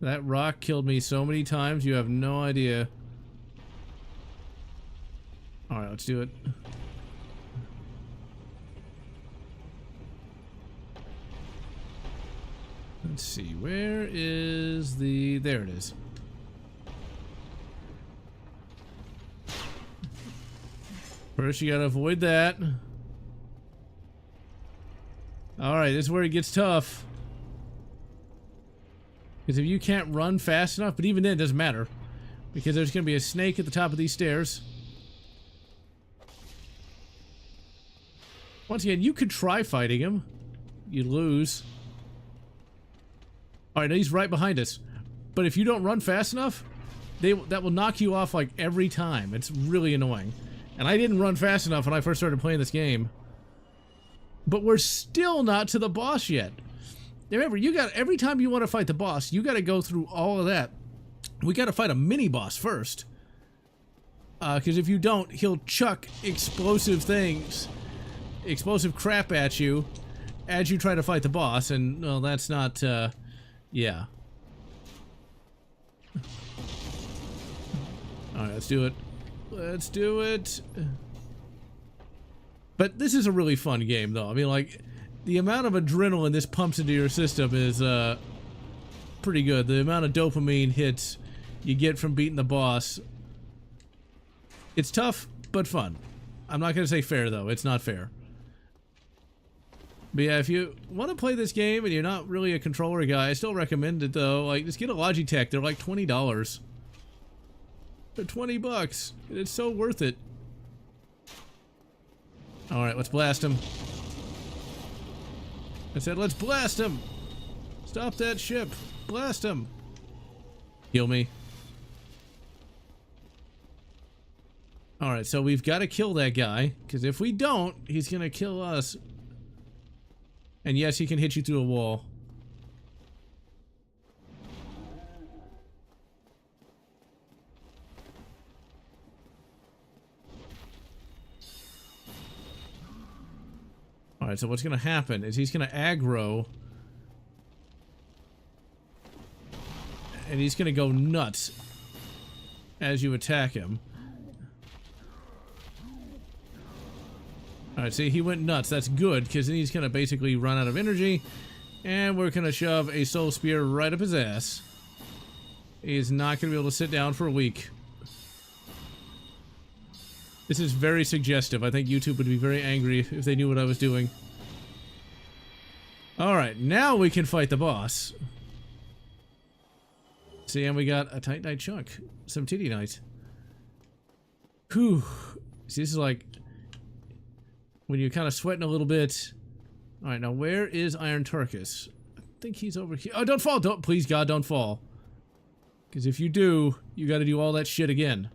That rock killed me so many times, you have no idea. Alright, let's do it. Let's see, where is the... There it is. First you gotta avoid that. Alright, this is where it gets tough. Because if you can't run fast enough, but even then it doesn't matter. Because there's gonna be a snake at the top of these stairs. Once again, you could try fighting him. You'd lose. Alright, now he's right behind us. But if you don't run fast enough, that will knock you off like every time. It's really annoying. And I didn't run fast enough when I first started playing this game. But we're still not to the boss yet. Remember, you got every time you want to fight the boss, you got to go through all of that. We got to fight a mini boss first. Because if you don't, he'll chuck explosive things, explosive crap at you as you try to fight the boss, and well, that's not. Yeah. Alright, let's do it. Let's do it. But this is a really fun game, though. I mean, like, the amount of adrenaline this pumps into your system is, pretty good. The amount of dopamine hits you get from beating the boss. It's tough, but fun. I'm not gonna say fair, though. It's not fair. But yeah, if you want to play this game and you're not really a controller guy, I still recommend it though. Like, just get a Logitech. They're like $20. They're 20 bucks. It's so worth it. Alright, let's blast him. I said, let's blast him! Stop that ship! Blast him! Kill me. Alright, so we've got to kill that guy, because if we don't, he's gonna kill us. And yes, he can hit you through a wall. Alright, so what's gonna happen is he's gonna aggro. And he's gonna go nuts as you attack him. Alright, see, he went nuts. That's good, because then he's gonna basically run out of energy. And we're gonna shove a soul spear right up his ass. He's not gonna be able to sit down for a week. This is very suggestive. I think YouTube would be very angry if they knew what I was doing. Alright, now we can fight the boss. See, and we got a tight night chunk. Some titty night. Whew. See, this is like when you're kind of sweating a little bit. Alright, now where is Iron Tarkus? I think he's over here. Oh, don't fall! Don't, please God, don't fall. Because if you do, you gotta do all that shit again.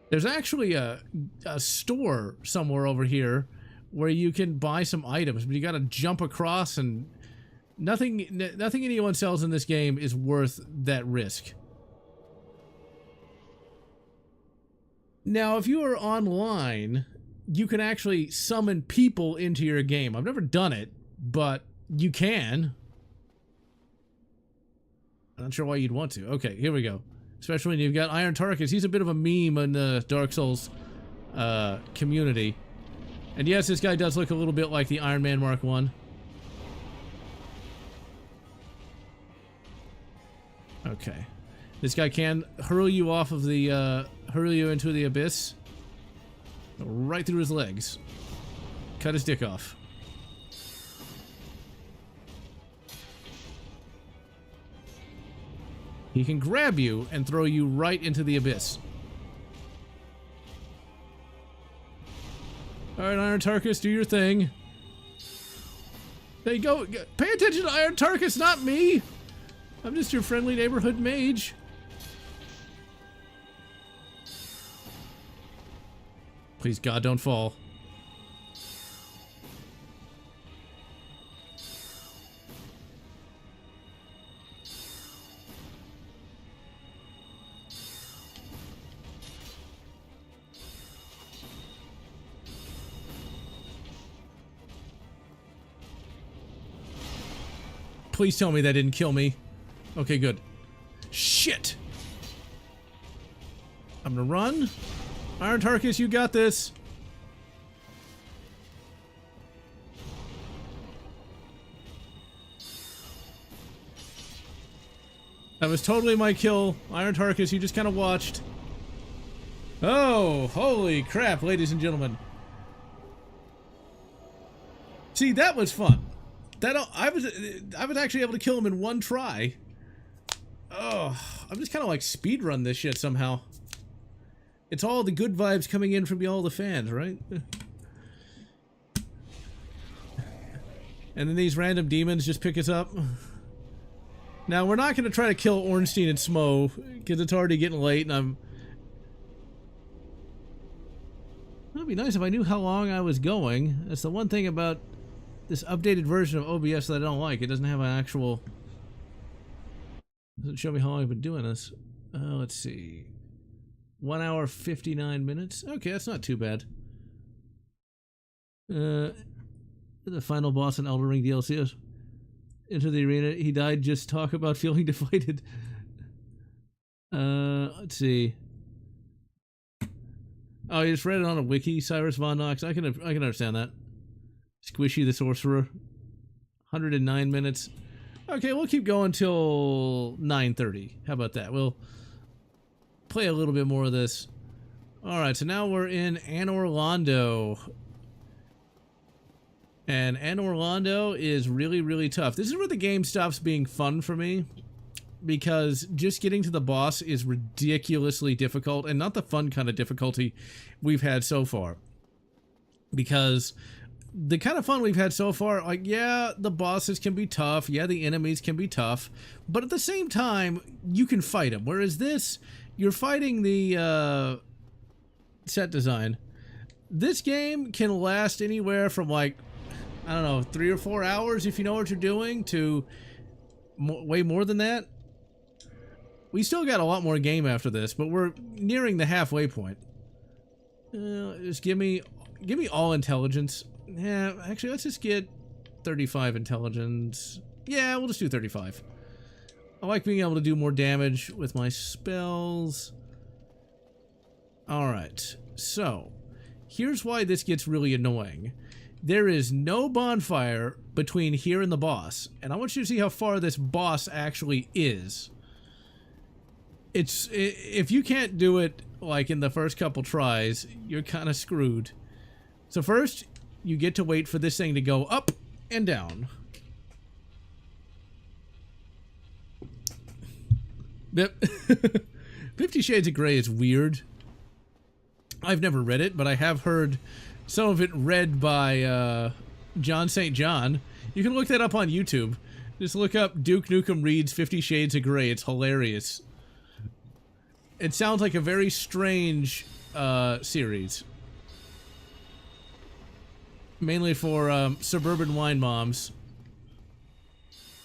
There's actually a store somewhere over here where you can buy some items, but you gotta jump across, and nothing anyone sells in this game is worth that risk. Now, if you are online, you can actually summon people into your game. I've never done it, but you can. I'm not sure why you'd want to. Okay, here we go. Especially when you've got Iron Tarkus. He's a bit of a meme in the Dark Souls community. And yes, this guy does look a little bit like the Iron Man Mark 1. Okay. This guy can hurl you off of the, hurl you into the abyss. Right through his legs. Cut his dick off. He can grab you and throw you right into the abyss. Alright, Iron Tarkus, do your thing. There you go. Pay attention to Iron Tarkus, not me! I'm just your friendly neighborhood mage. Please, God, don't fall. Please tell me that didn't kill me. Okay, good. Shit! I'm gonna run. Iron Tarkus, you got this. That was totally my kill. Iron Tarkus, you just kind of watched. Oh, holy crap, ladies and gentlemen. See, that was fun. I was actually able to kill him in one try. Oh, I'm just kind of like speedrun this shit somehow. It's all the good vibes coming in from all the fans, right? And then these random demons just pick us up. Now, we're not going to try to kill Ornstein and Smo, because it's already getting late, and it would be nice if I knew how long I was going. That's the one thing about this updated version of OBS that I don't like. It doesn't have an actual... doesn't show me how long I've been doing this. Let's see. 1 hour 59 minutes. Okay, that's not too bad. The final boss in Elden Ring DLC is into the arena. He died. Just talk about feeling deflated. Let's see. Oh, you just read it on a wiki, Cyrus Von Knox. I can understand that. Squishy the Sorcerer. 109 minutes. Okay, we'll keep going till 9:30. How about that? We'll play a little bit more of this. Alright, so now we're in Anor Londo. And Orlando is really, really tough. This is where the game stops being fun for me, because just getting to the boss is ridiculously difficult, and not the fun kind of difficulty we've had so far. Because the kind of fun we've had so far, like, yeah, the bosses can be tough, yeah, the enemies can be tough, but at the same time, you can fight them. Whereas this, you're fighting the set design. This game can last anywhere from, like, I don't know, 3 or 4 hours if you know what you're doing, to way more than that. We still got a lot more game after this, but we're nearing the halfway point. Just give me all intelligence. Yeah, actually, let's just get 35 intelligence. Yeah, we'll just do 35. I like being able to do more damage with my spells. Alright, so here's why this gets really annoying. There is no bonfire between here and the boss, and I want you to see how far this boss actually is. If you can't do it like in the first couple tries, you're kind of screwed. So first, you get to wait for this thing to go up and down. Yep. 50 Shades of Grey is weird. I've never read it, but I have heard some of it read by John St. John. You can look that up on YouTube. Just look up Duke Nukem reads 50 Shades of Grey. It's hilarious. It sounds like a very strange series. Mainly for suburban wine moms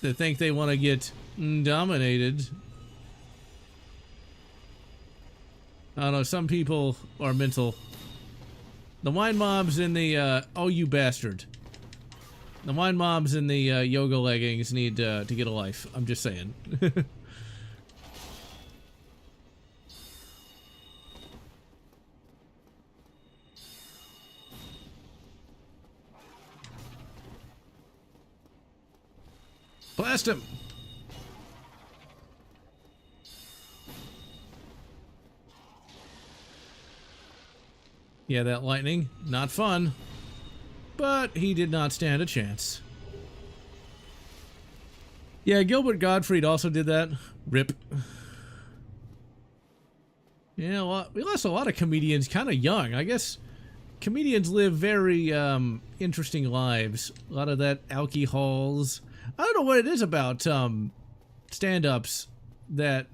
that think they want to get dominated. I don't know, some people are mental. The wine moms in the, oh you bastard. The wine moms in the yoga leggings need to get a life. I'm just saying. Blast him! Yeah, that lightning, not fun. But he did not stand a chance. Yeah, Gilbert Gottfried also did that. Rip. Yeah, we lost a lot of comedians kind of young. I guess comedians live very interesting lives. A lot of that alcohols. I don't know what it is about stand-ups that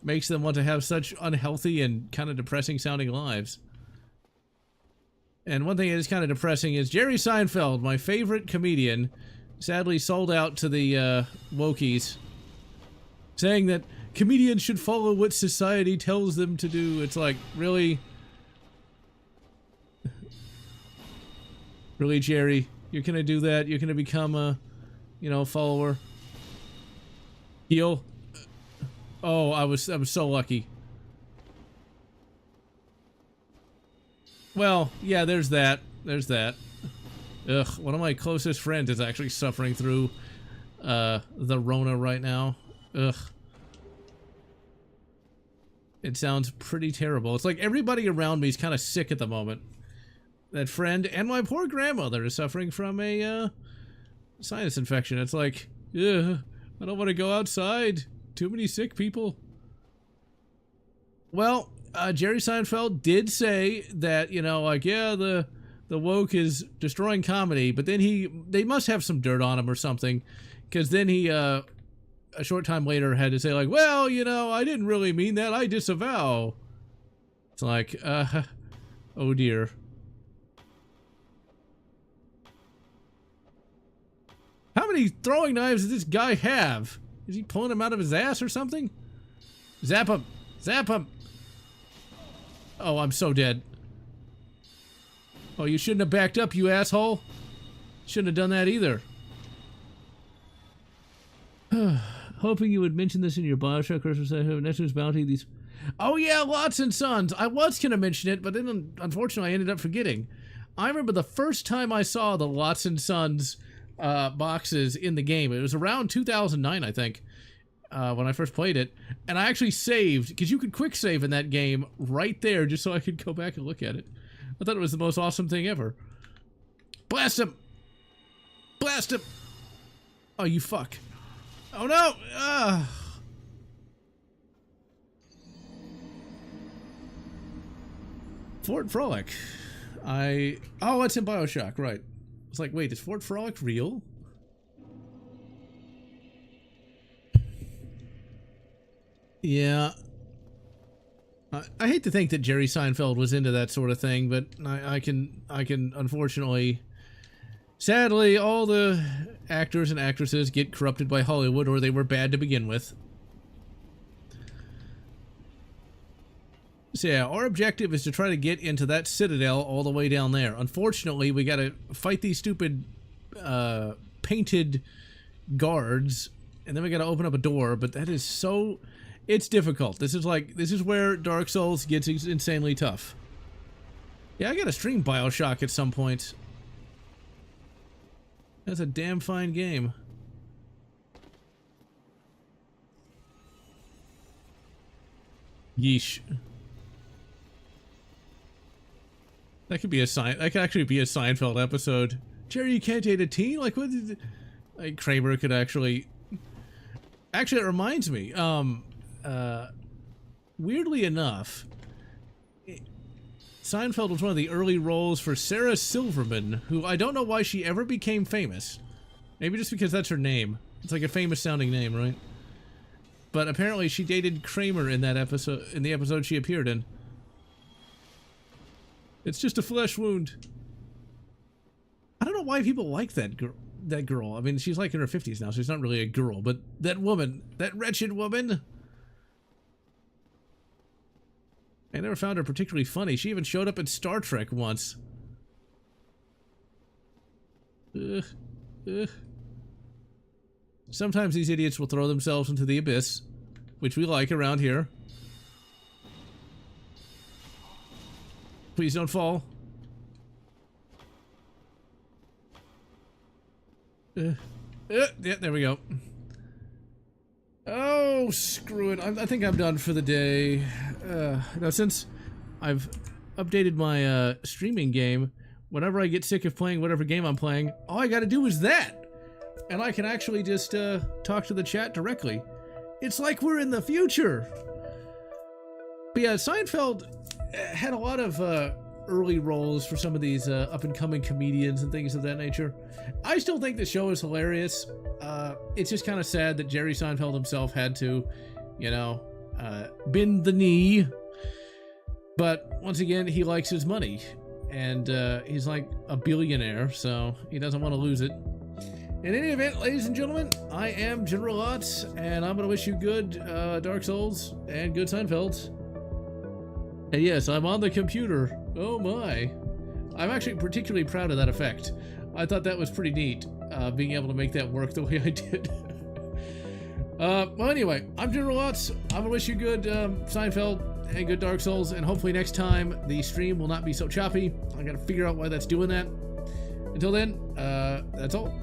makes them want to have such unhealthy and kind of depressing sounding lives. And one thing that is kind of depressing is Jerry Seinfeld, my favorite comedian, sadly sold out to the wokies, saying that comedians should follow what society tells them to do. It's like, really? Really, Jerry? You're gonna do that? You're gonna become a, you know, follower? Heel? Oh, I was so lucky. Well, yeah, there's that. There's that. Ugh, one of my closest friends is actually suffering through the Rona right now. Ugh. It sounds pretty terrible. It's like everybody around me is kind of sick at the moment. That friend and my poor grandmother is suffering from a sinus infection. It's like, ugh, I don't want to go outside. Too many sick people. Well, Jerry Seinfeld did say that, you know, like, yeah, the woke is destroying comedy, but then they must have some dirt on him or something, because then he, a short time later had to say, like, well, you know, I didn't really mean that, I disavow. It's like, oh dear. How many throwing knives does this guy have? Is he pulling them out of his ass or something? Zap him! Zap him! Oh, I'm so dead. Oh, you shouldn't have backed up, you asshole. Shouldn't have done that either. Hoping you would mention this in your Bioshock Christmas Neptune's Bounty. These. Oh yeah, Lotz and Sons. I was gonna mention it, but then unfortunately I ended up forgetting. I remember the first time I saw the Lotz and Sons boxes in the game. It was around 2009, I think. When I first played it, and I actually saved, because you could quick save in that game right there just so I could go back and look at it. I thought it was the most awesome thing ever. Blast him! Blast him! Oh, you fuck. Oh no! Fort Frolic. Oh, it's in BioShock, right. It's like, wait, is Fort Frolic real? Yeah. I hate to think that Jerry Seinfeld was into that sort of thing, but I can unfortunately, sadly, all the actors and actresses get corrupted by Hollywood, or they were bad to begin with. So yeah, our objective is to try to get into that citadel all the way down there. Unfortunately, we gotta fight these stupid painted guards, and then we gotta open up a door, but that is so... It's difficult. This is where Dark Souls gets insanely tough. Yeah, I gotta stream BioShock at some point. That's a damn fine game. Yeesh. That could be a sign. That could actually be a Seinfeld episode. Jerry, you can't date a teen? Like, what? Like, Kramer could actually... Actually, it reminds me. Weirdly enough, Seinfeld was one of the early roles for Sarah Silverman, who I don't know why she ever became famous. Maybe just because that's her name. It's like a famous sounding name, right? But apparently she dated Kramer in that episode, in the episode she appeared in. It's just a flesh wound. I don't know why people like that girl. I mean, she's like in her 50s now, so she's not really a girl, but that woman, that wretched woman. I never found her particularly funny. She even showed up in Star Trek once. Sometimes these idiots will throw themselves into the abyss, which we like around here. Please don't fall. Yeah, there we go. Oh, screw it. I think I'm done for the day. Now, since I've updated my streaming game, whenever I get sick of playing whatever game I'm playing, all I gotta do is that! And I can actually just talk to the chat directly. It's like we're in the future! But yeah, Seinfeld had a lot of early roles for some of these up-and-coming comedians and things of that nature. I still think the show is hilarious. It's just kind of sad that Jerry Seinfeld himself had to, you know, bend the knee. But once again, he likes his money. And he's like a billionaire, so he doesn't want to lose it. In any event, ladies and gentlemen, I am General Lotz, and I'm going to wish you good Dark Souls and good Seinfelds. And yes, I'm on the computer. Oh my. I'm actually particularly proud of that effect. I thought that was pretty neat, being able to make that work the way I did. Well, anyway, I'm General Lotz. I'm going to wish you good Seinfeld and good Dark Souls, and hopefully next time the stream will not be so choppy. I got to figure out why that's doing that. Until then, that's all.